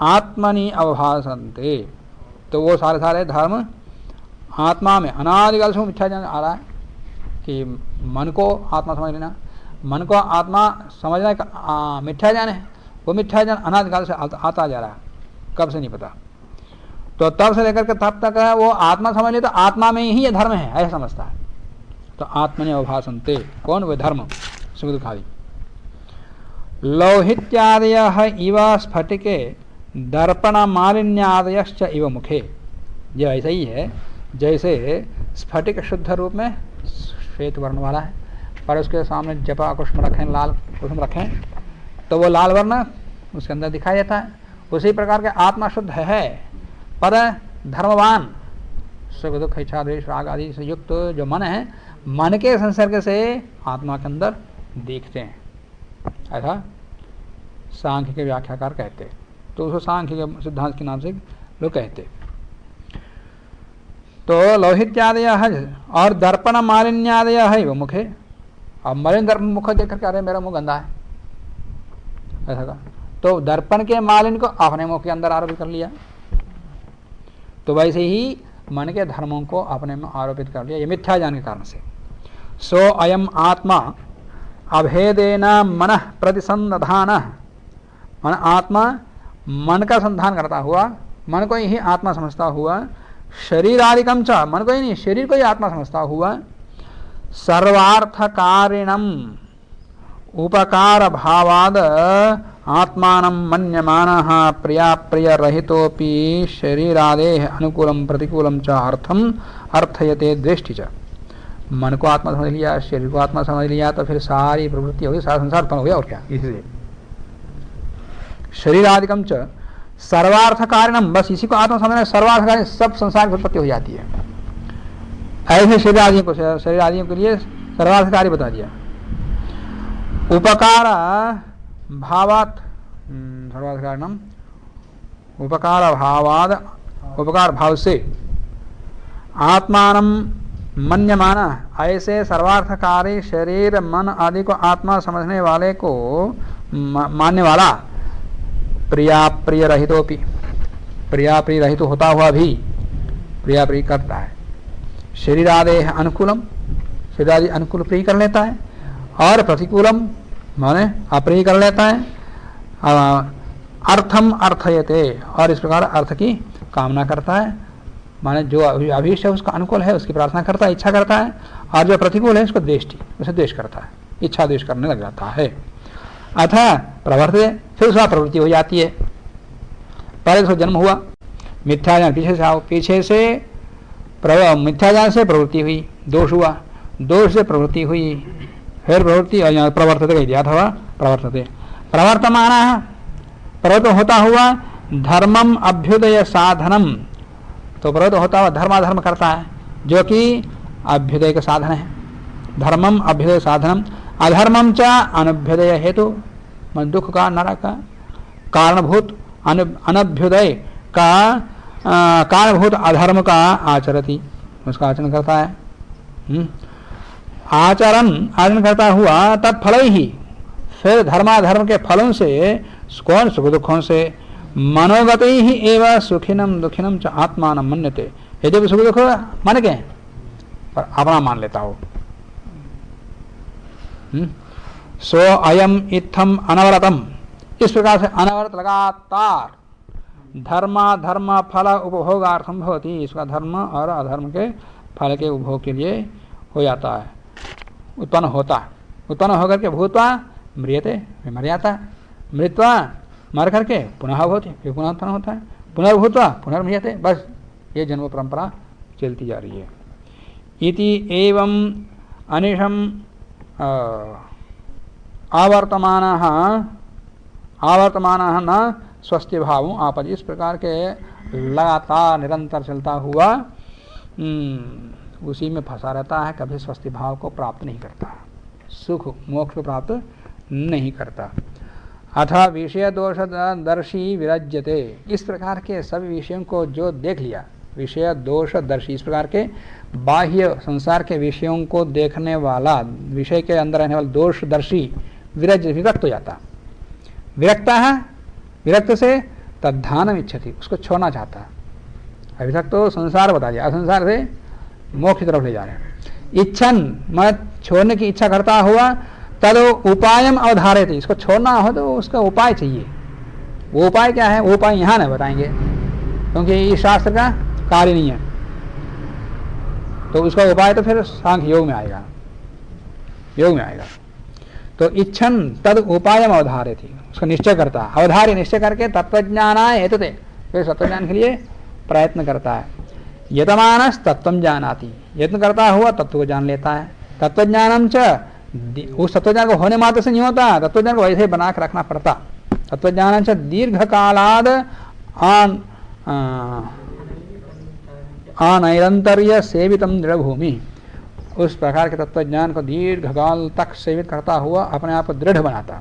आत्मनि अवभासन्ते। तो वो सारे सारे धर्म आत्मा में अनादिकाल से मिथ्याज्ञान आ रहा है कि मन को आत्मा समझ लेना, मन को आत्मा समझना का मिथ्याज्ञान है। वो मिथ्याज्ञान अनादिकाल से आता जा रहा है, कब से नहीं पता। तो तब से लेकर के तब तक है वो आत्मा समझ ले तो आत्मा में ही ये धर्म है, ऐसा समझता है। तो आत्मनि अवभासन्ते, कौन वे धर्म? सुख दुखादि। लौहित्यादयः इव स्फटिके दर्पण मालिन्यादयश्च इव मुखे। ये ऐसा ही है जैसे स्फटिक शुद्ध रूप में श्वेत वर्ण वाला है, पर उसके सामने जपा कुष्म रखें, लाल कुष्म रखें, तो वो लाल वर्ण उसके अंदर दिखाई देता है। उसी प्रकार के आत्मा शुद्ध है, पर धर्मवान सुख दुख इच्छा द्वेष राग आदि से युक्त जो मन है, मन के संसर्ग से आत्मा के अंदर देखते हैं, ऐसा सांख्य के व्याख्याकार कहते। तो उसको सांख्य के सिद्धांत के नाम से लोग कहते। तो लौहित्यादय और दर्पण मालिन्यादय है वो मुखे। अब मलिन दर्पण मुख देख करके अरे मेरा मुंह गंदा है, ऐसा का, तो दर्पण के मालिन को अपने मुंह के अंदर आरोपित कर लिया। तो वैसे ही मन के धर्मों को अपने में आरोपित कर लिया, ये मिथ्या ज्ञान के कारण से। सो अयम आत्मा अभेदेन मन प्रतिसंधान, मन आत्मा मन का संधान करता हुआ, मन को ही आत्मा समझता हुआ, शरीर आदिकम च, मन को ही नहीं शरीर को ही आत्मा समझता हुआ, सर्वार्थकारिणम उपकार भावाद आत्मानं मन्यमानः प्रिया प्रिय रहितोपि शरीरादेः अनुकूलम प्रतिकूलम च अर्थम अर्थयते द्वेष्टि च। मन को आत्मा समझ लिया, शरीर को आत्मा समझ लिया, तो फिर सारी प्रवृत्ति होगी, सारा संसार उत्पन्न हो गया, और क्या। इसलिए शरीर आदिकम च सर्वार्थ कारणम, बस इसी को आत्मा समझना, सर्वार्थ कारण सब संसार की उत्पत्ति हो जाती है। ऐसे शरीर आदियों के लिए सर्वार्थ कार्य बता दिया। उपकार भावात, सर्वार्थ कारणम उपकार भावाद, उपकार भाव से आत्मानं मन्यमाना, ऐसे सर्वार्थकारी शरीर मन आदि को आत्मा समझने वाले को मानने वाला, प्रिया प्रिय रहितोपि, प्रिया प्रिय रहित होता हुआ भी प्रिया प्रिय करता है। शरीर आदि अनुकूलम, शरीर आदि अनुकूल प्रिय कर लेता है, और प्रतिकूलम माने अप्रिय कर लेता है। अर्थम अर्थयते, और इस प्रकार अर्थ की कामना करता है, माने जो अभीष्ट है उसका अनुकूल है उसकी प्रार्थना करता है, इच्छा करता है, और जो प्रतिकूल है उसको द्वेष्टि, उसे द्वेष करता है, इच्छा द्वेष करने लग जाता है। अतः प्रवर्ते, फिर उसका प्रवृत्ति हो जाती है। पहले उसका जन्म हुआ, मिथ्याज्ञान पीछे से आओ, पीछे से मिथ्याज्ञान से प्रवृत्ति हुई, दोष हुआ, दोष से प्रवृत्ति हुई, फिर प्रवृत्ति, और यहाँ प्रवर्तते कह दिया था, प्रवर्तते प्रवर्तमान, प्रवृत्त होता हुआ धर्मम अभ्युदय साधनम, तो प्रवृत्त होता हुआ धर्माधर्म करता है, जो कि अभ्युदय का साधन है। धर्मम अभ्युदय साधनम, अधर्मम च अनभ्युदय हेतु, मन दुख का नरक का कारणभूत, अनभ्युदय का कारणभूत अधर्म का आचरति, उसका आचरण करता है। आचरण करता हुआ तत्फल ही, फिर धर्माधर्म के फलों से, कौन सुख दुखों से, मनोगत ही एवं सुखिनम दुखिनम च आत्मानं मन्यते, यदि सुख दुख मन के पर अपना मान लेता हो। सो अयम इत्थम अनवरतम, इस प्रकार से अनवरत लगातार धर्म फल उपभोगार्थम भवति, इसका धर्म और अधर्म के फल के उपभोग के लिए हो जाता है, उत्पन्न होता है, उत्पन्न होकर के भूतवा म्रियते, मर जाता है, मृत्वा मर करके पुनः भवति, फिर पुनः उत्पन्न होता है, पुनर्भूत्वा पुनर्म्रियते, बस ये जन्म परंपरा चलती जा रही है। इति एवं अनिशम आवर्तमानः न स्वस्थ भाव आपद, इस प्रकार के लगातार निरंतर चलता हुआ उसी में फंसा रहता है, कभी स्वस्थ भाव को प्राप्त नहीं करता, सुख मोक्ष को प्राप्त नहीं करता। अथा विषय दोष दर्शी विरज्यते, इस प्रकार के सभी विषयों को जो देख लिया, विषय दोष दर्शी, इस प्रकार के बाह्य संसार के विषयों को देखने वाला, विषय के अंदर रहने वाला दोष दर्शी विरक्त हो जाता, विरक्ता है, विरक्त से तद्धानम इच्छति, उसको छोड़ना चाहता है। अभी तक तो संसार बता दिया, संसार से मोक्ष की तरफ ले जा रहे हैं। इच्छन मैं छोड़ने की इच्छा करता हुआ तद उपायम अवधारित, इसको छोड़ना हो तो उसका उपाय चाहिए। वो उपाय क्या है, वो उपाय यहाँ नहीं बताएंगे क्योंकि इस शास्त्र का कार्य नहीं है, तो उसका उपाय तो फिर सांख्य योग में आएगा, योग में आएगा। तो इच्छन तद उपायम अवधारित, उसका निश्चय करता, अवधार्य निश्चय करके तत्वज्ञानाय हेतुते, फिर तत्वज्ञान के लिए प्रयत्न करता है। यतमानस तत्वम जानाति, यत्न करता हुआ तत्व को जान लेता है। तत्वज्ञानम च, उस तत्वज्ञान को होने मात्र से नहीं होता, तत्वज्ञान को वैसे बना के रखना पड़ता। तत्वज्ञान च दीर्घ कालाद अनैरंतर्य सेवितम दृढ़भूमि, उस प्रकार के तत्वज्ञान को दीर्घ काल तक सेवित करता हुआ अपने आप को दृढ़ बनाता,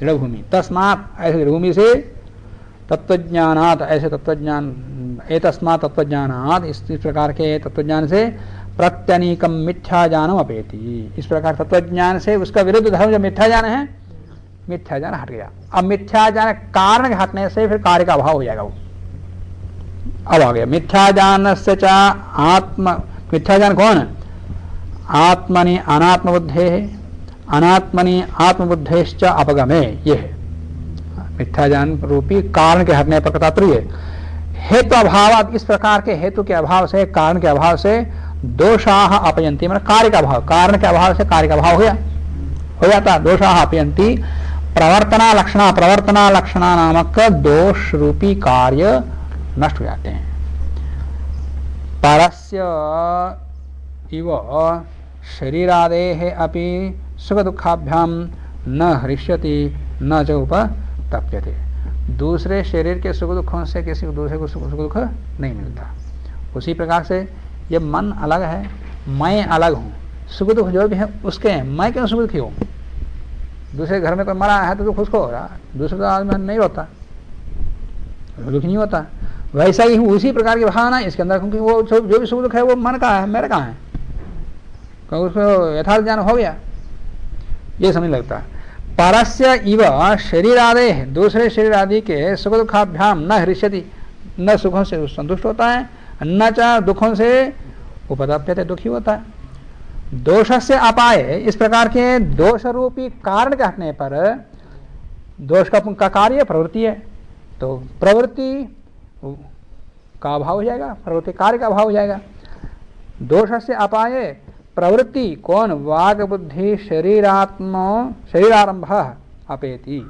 दृढ़ भूमि। तस्मात्, ऐसे दृढ़ भूमि से, तत्वज्ञानात्, ऐसे तत्वज्ञान, एतस्मात् तत्वज्ञानात्, इस प्रकार के तत्वज्ञान से प्रत्यनीकम मिथ्या ज्ञानम अपेति, इस प्रकार तत्वज्ञान से उसका विरुद्ध धर्म जो मिथ्या ज्ञान है, मिथ्या ज्ञान हट गया। अब मिथ्या ज्ञान कारण के हटने से फिर कार्य का अभाव हो जाएगा। वो अब आ गया मिथ्या ज्ञान से च आत्म, मिथ्या ज्ञान कौन है, आत्मनि अनात्म बुद्धे, अनात्मनि आत्मबुद्धेश्च अपगमे, ये है मिथ्या ज्ञान रूपी कारण के हटने पर तात्पर्य। हेतु अभाव, इस प्रकार के हेतु के अभाव से, कारण के अभाव से दोषाः अपयंती, मतलब कार्य का अभाव, कारण के अभाव से कार्य का अभाव हो जाता। दोषाः अपयंती प्रवर्तना लक्षणा, प्रवर्तना लक्षणा नामक दोष रूपी कार्य नष्ट हो जाते हैं। परस्य इव शरीरादेः अपि सुख दुखाभ्याम न हृष्यति न च उपतप्यते, दूसरे शरीर के सुख दुखों से किसी को दूसरे को सुख दुख नहीं मिलता। उसी प्रकार से ये मन अलग है, मैं अलग हूँ, सुख दुख जो भी है उसके हैं, मैं क्यों सुख दुखी हूँ। दूसरे घर में कोई मरा है तो दुख उसको हो रहा, दूसरे आदमी नहीं होता, दुख नहीं होता। वैसा ही उसी प्रकार की भावना इसके अंदर, क्योंकि वो जो भी सुख दुख है वो मन का है, मेरा कहाँ है, क्योंकि उसको यथार्थ ज्ञान हो गया, ये समझ लगता है। परस्य इव शरीर आदि, दूसरे शरीर आदि के सुख दुखाभ्याम न हृष्यति, न सुखों से संतुष्ट होता है, न च दुखों से उपतप्यते, दुखी होता है। दोष से अपाय, इस प्रकार के दोष रूपी कारण के हटने पर, दोष का कार्य प्रवृत्ति है, तो प्रवृत्ति का अभाव हो जाएगा, प्रवृत्ति कार्य का अभाव हो जाएगा। दोष से अपाय प्रवृत्ति कौन, वाग बुद्धि शरीरारंभ अपेति,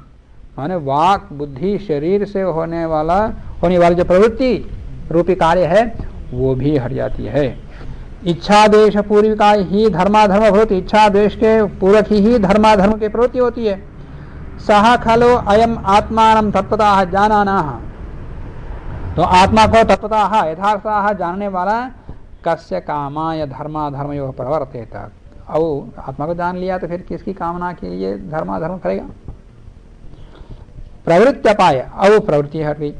माने वाक बुद्धि शरीर से होने वाली जो प्रवृत्ति रूपी कार्य है वो भी हट जाती है। इच्छा द्वेष पूर्विका ही धर्माधर्म भवति, इच्छा द्वेष के पूरक ही धर्माधर्म की प्रवृत्ति होती है। सह खलो अयम आत्मानं तत्वतः जानानाः, तो आत्मा को तत्वतः यथार्थतः जानने वाला कस्य कामाय धर्माधर्म योग प्रवर्तेत, अब आत्मा को जान लिया तो फिर किसकी कामना के लिए धर्माधर्म करेगा। प्रवृत्ति अपाय, अब प्रवृत्ति हट गई,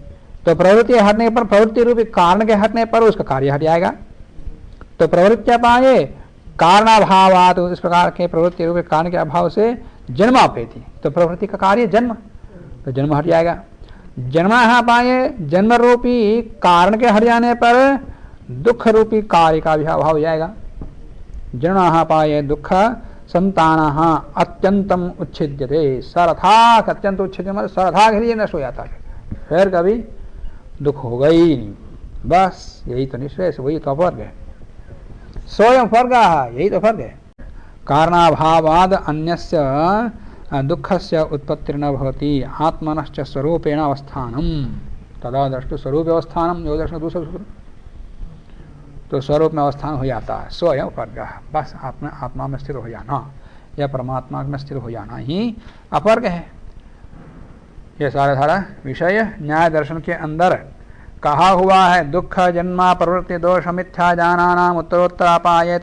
तो प्रवृत्ति हटने पर, प्रवृत्ति रूपी कारण के हटने पर उसका कार्य हट जाएगा। तो प्रवृत्ति अपाय कारणाभावात, इस प्रकार के प्रवृत्ति रूपी कारण के अभाव से जन्म अपेति, तो प्रवृत्ति का कार्य जन्म, तो जन्म हट जाएगा। जन्म अपाय, जन्म रूपी कारण के हट जाने पर दुख रूपी कार्य का भी अभाव हो जाएगा। जन्म पाए दुख संतानः अत्यंतम उच्छिद्यते, सरथाक, अत्यंत उच्छिद्य मतलब सरथाक ही नष्ट हो जाता है, फिर कभी दुख होगा ही नहीं। बस यही तो निश्चय, वही तो फर्क है, स्वयं फर्क है, यही तो फर्क है। कारणाभावाद अन्यस्य दुःखस्य उत्पत्तिर्न भवति आत्मनश्च स्वरूपेण अवस्थानम तदा दृष्टु स्वरूप अवस्थानम जो दर्शन दूसरा सूत्र, तो स्वरूप में अवस्थान हो जाता है स्वयं अपवर्ग, बस आत्मा में स्थिर हो जाना या परमात्मा में स्थिर हो जाना ही अपवर्ग है। ये सारा विषय न्याय दर्शन के अंदर कहा हुआ है। दुख जन्मा प्रवृत्ति दोष मिथ्या जानानाम उत्तरोत्तरापाये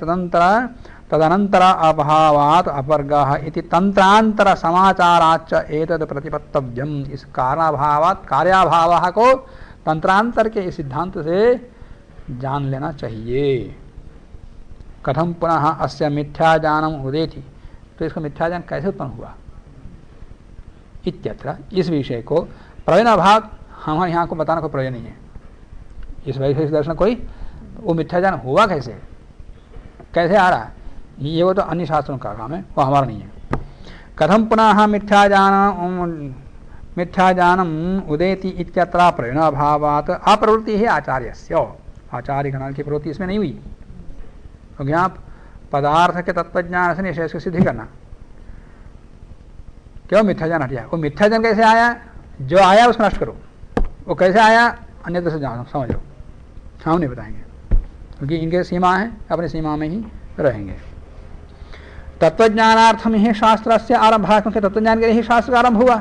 तदनंतर अभावात् अपवर्गः इति तंत्रांतर समाचाराच्च एतद् प्रतिपत्तव्यम। इस कारणाभावात् कार्याभावः को तंत्रांतर के इस सिद्धांत से जान लेना चाहिए। कथम पुनः अस्य मिथ्या जानम उदेति, तो इसका मिथ्या ज्ञान कैसे उत्पन्न हुआ इत्यत्र, इस विषय को प्रयोजन भाग हमारे यहाँ को बताना कोई प्रयोजन नहीं है। इस वैशेषिक दर्शन कोई वो मिथ्या ज्ञान हुआ कैसे, कैसे आ रहा है, ये वो तो अन्य शास्त्रों का काम है, वो हमारा नहीं है। कथम पुनः मिथ्या जानम उदेति इत्यत्र प्रयोजन भावात् अप्रवृत्ति है आचार्यस्य, आचार्य गण की प्रवृत्ति इसमें नहीं हुई, क्योंकि आप पदार्थ के तत्वज्ञान से निश्चय की सिद्धि करना, क्यों मिथ्या ज्ञान हट जाए। वो मिथ्या ज्ञान कैसे आया, जो आया उसको नष्ट करो, वो कैसे आया अन्य से जानो, समझ लो, हम नहीं बताएंगे, क्योंकि इनके सीमा है, अपनी सीमा में ही रहेंगे। तत्वज्ञानार्थम ही शास्त्र से आरंभ, क्योंकि तत्वज्ञान के लिए ही शास्त्र का आरंभ हुआ।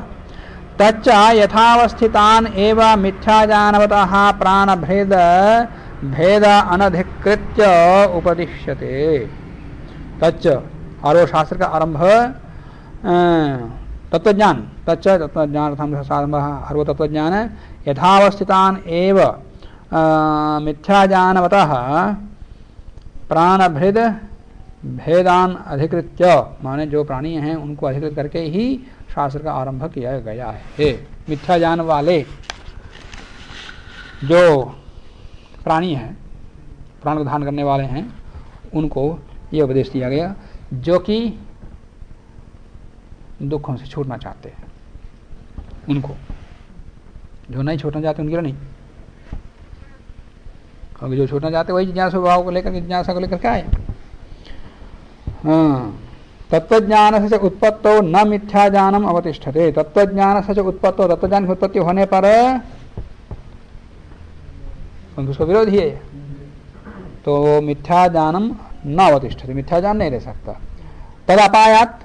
तच्च यथावस्थितान एव मिथ्या जानवतः प्राण भेद अनधिकृत्य उपदिश्यते। तच्च, और वो शास्त्र का आरंभ तत्वज्ञान, तच्च तत्वज्ञानार्थम आरंभ, और वो तत्वज्ञान यथावस्थितान एव मिथ्या जानवतः प्राणभृद भेदान अधिकृत्य, माने जो प्राणी हैं उनको अधिकृत करके ही शास्त्र का आरंभ किया गया है। मिथ्या ज्ञान वाले जो प्राणी हैं, प्राण को धारण करने वाले हैं, उनको ये उपदेश दिया गया, जो कि दुखों से छूटना चाहते हैं, उनको, जो नहीं छूटना चाहते उनके लिए नहीं, क्योंकि जो छूटना चाहते वही जिज्ञासा भाव को लेकर, जिज्ञासा को लेकर क्या है। तत्वज्ञान से उत्पत्तो न मिथ्या ज्ञानम अवतिष्ठते। तत्वज्ञान से उत्पत्तो, तत्वज्ञान की उत्पत्ति होने पर उसको विरोध ही है, तो मिथ्या ज्ञानम न अवतिष्ठते, मिथ्या ज्ञान नहीं रह सकता। तद अपायात,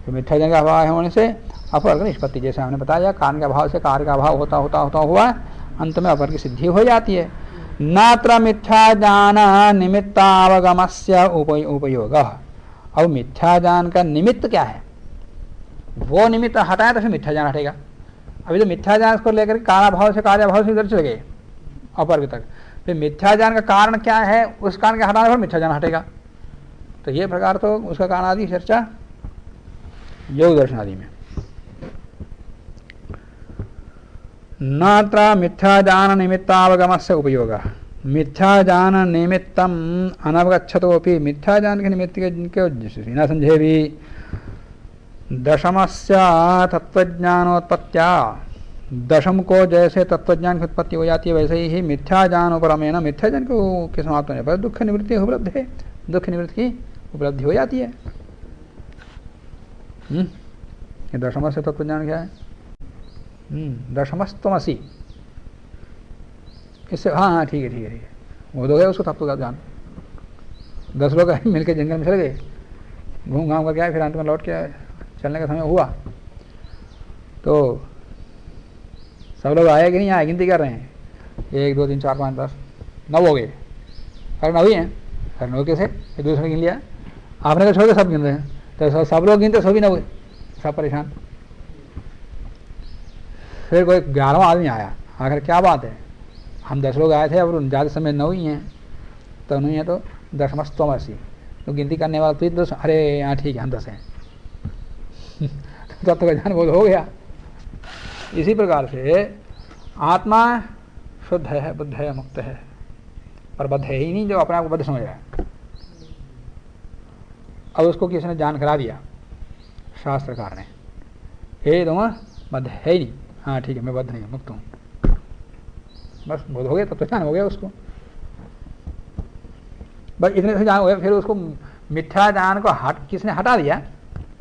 तो मिथ्या ज्ञान का अभाव होने से अपवर्ग निष्पत्ति, जैसे हमने बताया कारण का भाव से कार्य का भाव होता हुआ अंत में अपवर्ग की सिद्धि हो जाती है। नात्र मिथ्या ज्ञान निमित्तावगमस्य उपयोग। अब मिथ्या ज्ञान का निमित्त क्या है, वो निमित्त हटाए तो फिर मिथ्या ज्ञान हटेगा। अभी तो मिथ्या ज्ञान को लेकर कारा भाव से कार्य भाव से इधर चले गए अपवर्ग तक, फिर मिथ्या ज्ञान का कारण क्या है, उस कारण के हटाने पर मिथ्या ज्ञान हटेगा। तो ये प्रकार तो उसका कारण आदि चर्चा योग दर्शन आदि में। नात्र मिथ्या ज्ञान निमित्तावगमस्य उपयोग। मिथ्या ज्ञान निमित्तम अनवगच्छतोपि, मिथ्या ज्ञान के निमित्त के न समझे भी दशमस्य तत्वज्ञानोत्पत्त्या, दशम को जैसे तत्वज्ञान की उत्पत्ति हो जाती है वैसे ही मिथ्या ज्ञान उपरमेण, मिथ्या ज्ञान के समाप्त होने पर दुख निवृत्ति उपलब्ध है, दुख निवृत्ति की उपलब्धि हो जाती है। ये दशमस्य तत्वज्ञान क्या है, दशमस्तमसी, इससे हाँ ठीक है वो हो गया उसको तत्व का ज्ञान। 10 लोग मिलकर जंगल में चले गए, घूम घाम करके आए, फिर अंत में लौट के चलने का समय हुआ तो सब लोग आए कि नहीं आए, गिनती कर रहे हैं, 1 2 3 4 5 10 9 हो गए, अरे 9 ही हैं, अरे 9 कैसे, एक दूसरे ने गिन लिया, आपने तो छोड़ के सब गिन रहे हैं, तो सब लोग गिनते सभी 9 हुए, सब परेशान। फिर कोई 11वां आदमी आया, आखिर क्या बात है, हम 10 लोग आए थे, अब ज़्यादा समय 9 ही हैं, तो नहीं है तो दशमस्तमसी, तो गिनती करने वाला तो 10, अरे यहाँ ठीक है हम 10 हैं। तब तो ज्ञान बोध हो गया। इसी प्रकार से आत्मा शुद्ध है, बुद्ध है, मुक्त है, पर बद्ध है ही नहीं, जो अपने आप को बद्ध समझ रहा है। अब उसको किसी ने जान करा दिया शास्त्रकार ने, हे तुम बद्ध है ही नहीं, हाँ ठीक है मैं बद्ध नहीं हूँ, मुक्त हूँ, बस बोध हो गया, तब तो ज्ञान हो गया उसको, बस इतने से ज्ञान हो गया। फिर उसको मिथ्या ज्ञान को किसने हटा दिया,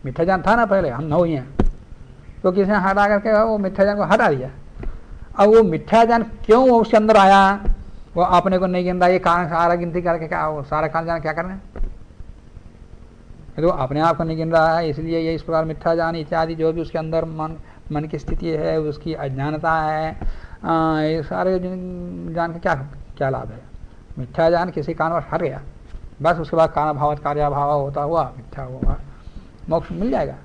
मिथ्या ज्ञान था ना पहले, हम न ही हैं, तो किसी ने हटा करके वो मिथ्या ज्ञान को हटा दिया। अब वो मिथ्या ज्ञान क्यों उसके अंदर आया, वो अपने को नहीं गिन रहा, ये कारण सारा गिनती करके क्या वो सारा कारण जान क्या करना है, तो अपने आप को नहीं गिन रहा है, इसलिए ये इस प्रकार मिथ्या ज्ञान इत्यादि जो भी उसके अंदर मन की स्थिति है, उसकी अज्ञानता है, ये सारे ज्ञान का क्या क्या लाभ है। मिथ्या ज्ञान किसी कारणवश हट गया, बस उसके बाद कारण भाव कार्याभाव होता हुआ मिथ्या हुआ, मोक्ष मिल जाएगा।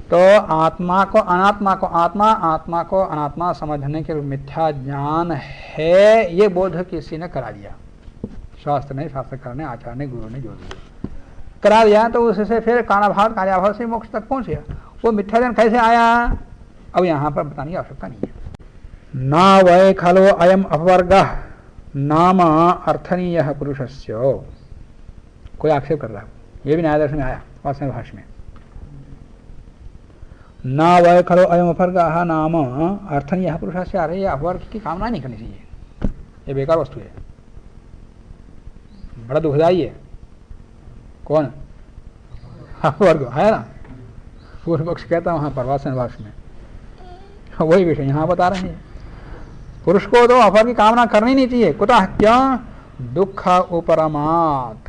तो आत्मा को अनात्मा को आत्मा, आत्मा को अनात्मा समझने के मिथ्या ज्ञान है, ये बोध किसी ने करा दिया, शास्त्र ने, शास्त्रकार ने, आचार्य ने, गुरु ने, जो भी करा दिया, तो उससे फिर कारणभाव कार्याभाव से मोक्ष तक पहुंच गया। वो मिथ्या ज्ञान कैसे आया, अब यहाँ पर बताने की आवश्यकता नहीं है। ना वै खलो अयम अपवर्गः नाम अर्थनीय पुरुषस्य, कोई आक्षेप कर रहा है, ये भी न्याय दर्शन में आया वासना भाष्य में। ना वै खलो अयम अपवर्गः नाम अर्थनीय पुरुषस्य, अरे ये अपवर्ग की कामना नहीं करनी चाहिए, ये बेकार वस्तु है, बड़ा दुखदायी है। कौन अपवर्ग है ना, पूर्व पक्ष कहता वहां पर वासन भाष्य में, वही विषय यहाँ बता रहे हैं। पुरुष को तो अपवर्ग की कामना करनी नहीं चाहिए, कुतः क्यों, दुख उपरमात्,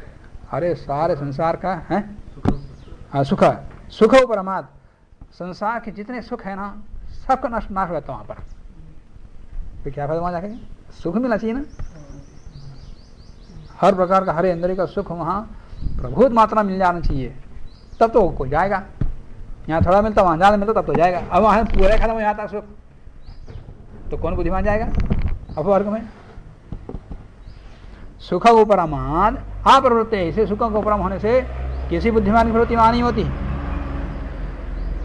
अरे सारे संसार का है सुख, सुख उपरमात्, संसार के जितने सुख है ना सबका नाश नाश रहता वहां पर, तो क्या फायदा वहां जाके, सुख मिलना चाहिए ना, हर प्रकार का हर इंद्रिय का सुख वहां प्रभुत मात्रा मिल जाना चाहिए, तब तो कोई जाएगा। यहाँ थोड़ा मिलता वहां ज्यादा मिलता तब तो जाएगा, अब वहां पूरे खत्म हो जाता सुख, तो कौन बुद्धिमान जाएगा अपवर्ग में। सुख उपरमान अप्रवृत्ति, इसे सुख को उपरम होने से किसी बुद्धिमान की प्रवृत्ति वहां नहीं होती।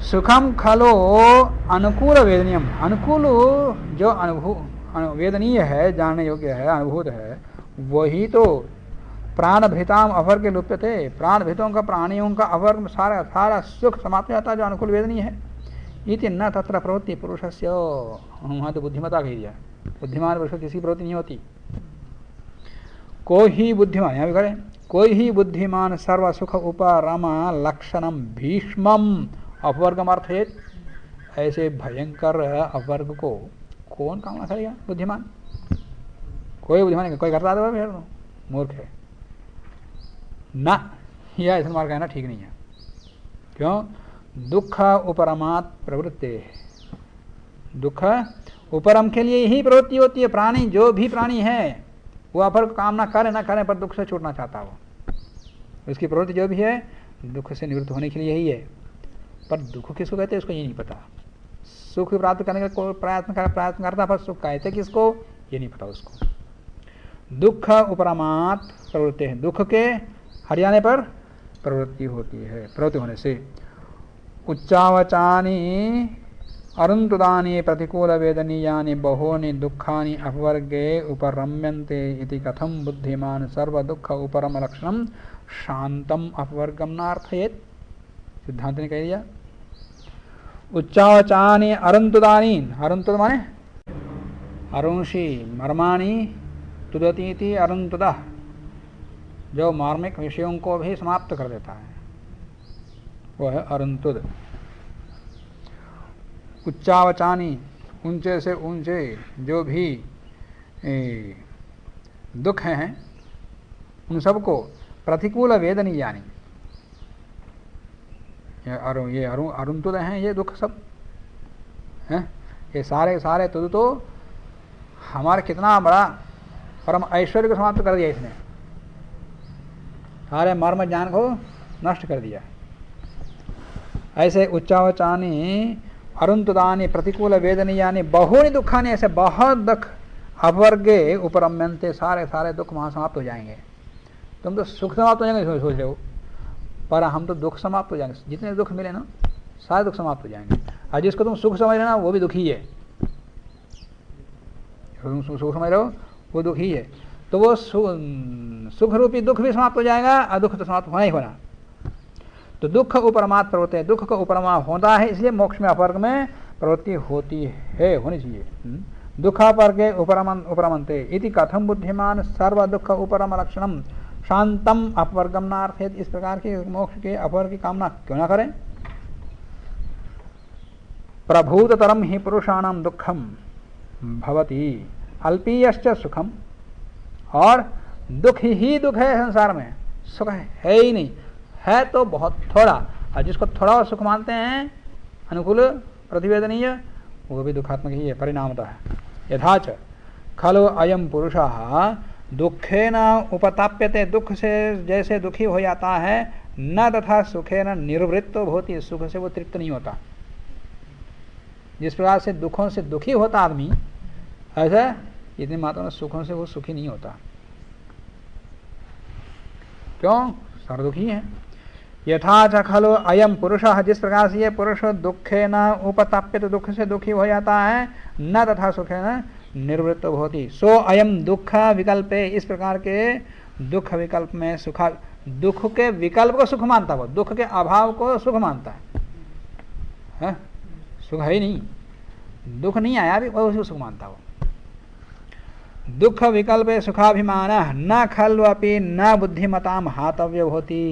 सुखम खलो अनुकूल वेदनीयम, अनुकूल जो अनुभव वेदनीय है, जानने योग्य है, अनुभूत है, वही तो प्राण भृताम अवर्ग लुप्यते, प्राण भृतों का, प्राणियों का अवर्ग सारा सारा सुख समाप्त हो जाता है जो अनुकूल वेदनीय है। इति न तत्र प्रवृत्ति पुरुषस्य, वहां तो बुद्धिमता कही दिया, बुद्धिमान पुरुष किसी प्रवृत्ति नहीं होती। कोई ही बुद्धिमान, यहाँ भी करें, कोई ही बुद्धिमान सर्व सुख उपरमा लक्षणम भीष्मम अपवर्गम अर्थेत, ऐसे भयंकर अपवर्ग को कौन कामना करेगा बुद्धिमान, कोई बुद्धिमान नहीं, कोई करता है मूर्ख है ना, यह ऐसा मार्ग कहना ठीक नहीं है। क्यों, दुख उपरमात् प्रवृत्ति, दुख उपरम के लिए ही प्रवृत्ति होती है। प्राणी जो भी प्राणी है वो अपर कामना करे ना करे पर दुख से छूटना चाहता हो, उसकी प्रवृत्ति जो भी है दुख से निवृत्त होने के लिए यही है। पर दुख किसको कहते हैं उसको ये नहीं पता, सुख प्राप्त करने का कोई प्रयत्न करता पर सुख कहते किसको ये नहीं पता उसको। दुख उपरमात् प्रवृत्ति है, दुख के हरियाने पर प्रवृत्ति होती है, प्रवृत्ति होने से। उच्चावचानी अरुन्तुदानी प्रतिकूल वेदनीयानि बहूनि दुःखानि अपवर्गे उपरम्यन्ते इति कथं बुद्धिमान सर्व दुःख उपरम लक्षणं शांतम अपवर्गम नार्थयेत्, सिद्धांत ने कह दिया। उच्चावचानी अरुन्तुदानी, अरुन्तुद माने अरुंषि मर्माणि तुदतीति अरुन्तुदः, जो मार्मिक विषयों को भी समाप्त कर देता है वो है अरुन्तुद। उच्चावचानी, ऊंचे से ऊंचे जो भी दुख हैं उन सबको प्रतिकूल वेदनी यानी ये अरुन्तुद हैं, ये दुख सब हैं, ये सारे सारे तुद तो हमारा कितना बड़ा परम ऐश्वर्य को समाप्त कर दिया इसने, सारे मर्म ज्ञान को नष्ट कर दिया। ऐसे उच्चावचानी अरुन्तुदानी प्रतिकूल वेदनीयानि बहूनि दुखानि, ऐसे बहुत दुख अपवर्गे उपरम्यन्ते, सारे सारे दुख वहाँ समाप्त हो जाएंगे। तुम तो सुख समाप्त हो जाएंगे सोच रहे हो, पर हम तो दुख समाप्त हो जाएंगे, जितने दुख मिले ना सारे दुख समाप्त हो जाएंगे। और जिसको तुम सुख समझ रहे ना वो भी दुखी है, तुम सुख समझ रहे हो वो दुखी है, तो वो सुख रूपी दुख भी समाप्त हो जाएगा और दुख तो समाप्त होना ही होना। तो दुख उपरमात् प्रवृत्ति है, दुख का उपरमा होता है, इसलिए मोक्ष में अपवर्ग में प्रवृत्ति होती है, होनी चाहिए। दुखापर्गे उपरमन्ते इति कथम बुद्धिमान सर्व दुख उपरम लक्षणम, शांतम अपवर्गम नार्थेत, इस प्रकार के मोक्ष के अपवर्ग की कामना क्यों ना करें। प्रभूततरम ही पुरुषाणाम दुखम भवति अल्पीयश्च सुखम, और दुख ही दुख है संसार में, सुख है ही नहीं, है तो बहुत थोड़ा, और जिसको थोड़ा और सुख मानते हैं अनुकूल प्रतिवेदनीय, वो भी दुखात्मक ही है परिणामतः है। यथाच खलो अयम पुरुषः दुखेन उपताप्यते, दुख से जैसे दुखी हो जाता है, न तथा सुखेन निर्वृत्तो भवति, सुख से वो तृप्त नहीं होता। जिस प्रकार से दुखों से दुखी होता आदमी, ऐसा इतनी मात्रा में सुखों से वो सुखी नहीं होता। क्यों? सर्वदुखी है। यथा च खलो अयम पुरुषः, जिस प्रकार से ये पुरुष दुखे न उपताप्यते, दुख से दुखी हो जाता है, न तथा सुखे न निर्वृत्त होती, सो अयम दुख विकल्पे, इस प्रकार के दुख विकल्प में सुखा, दुख के विकल्प को सुख मानता, वो दुख के अभाव को सुख मानता है? सुख है ही नहीं, दुख नहीं आया भी वो उसी सुख मानता हो। दुख विकल्पे सुखाभिमान न खलु अपि न बुद्धिमताम हातव्य होती,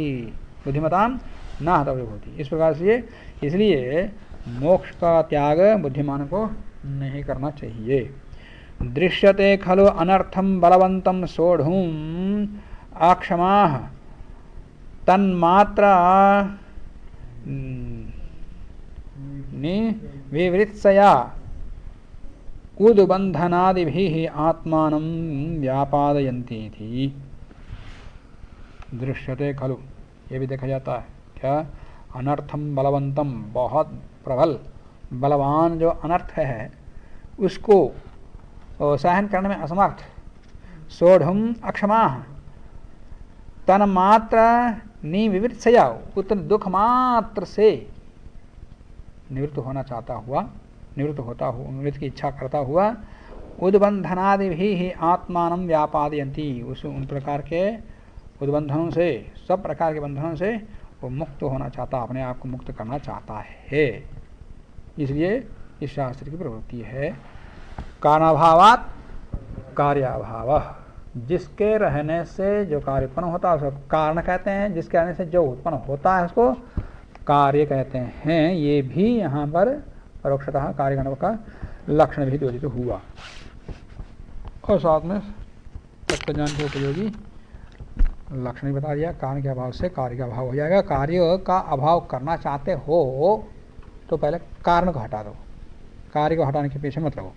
बुद्धिमताम न हातव्य होती, इस प्रकार से इसलिए मोक्ष का त्याग बुद्धिमान को नहीं करना चाहिए। दृश्यते खलु अनर्थम बलवंतम सोढ़ुम अक्षमाः तन्मात्रा विवृत्सया उद्बंधनादिभिः आत्मानं व्यापादयन्ति थी। दृश्यते खलु, ये भी देखा जाता है क्या? अनर्थम बलवंतम, बहुत प्रबल बलवान जो अनर्थ है उसको सहन करने में असमर्थ, सोढ़ुम अक्षमाः तन्मात्र निविवृत्सया, उतने दुख मात्र से निवृत्त होना चाहता हुआ, निवृत्त होता हुआ, निवृत्त की इच्छा करता हुआ, उद्बंधनादि भी आत्मानं व्यापादयन्ति, उस उन प्रकार के उद्बंधनों से, सब प्रकार के बंधनों से वो मुक्त होना चाहता, अपने आप को मुक्त करना चाहता है। इसलिए इस शास्त्र की प्रवृत्ति है कारणाभावात् कार्याभावः, जिसके रहने से जो कार्य उत्पन्न होता है उसको कारण कहते हैं, जिसके रहने से जो उत्पन्न होता है उसको कार्य कहते हैं। ये भी यहाँ पर परोक्षतः कार्यगण का लक्षण भी द्योतित हुआ, और साथ में तत्वज्ञान के उपयोगी लक्षण ही बता दिया। कारण के अभाव से कार्य का अभाव हो जाएगा। कार्य का अभाव करना चाहते हो तो पहले कारण को हटा दो, कार्य को हटाने के पीछे मत लगो,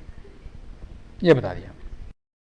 ये बता दिया।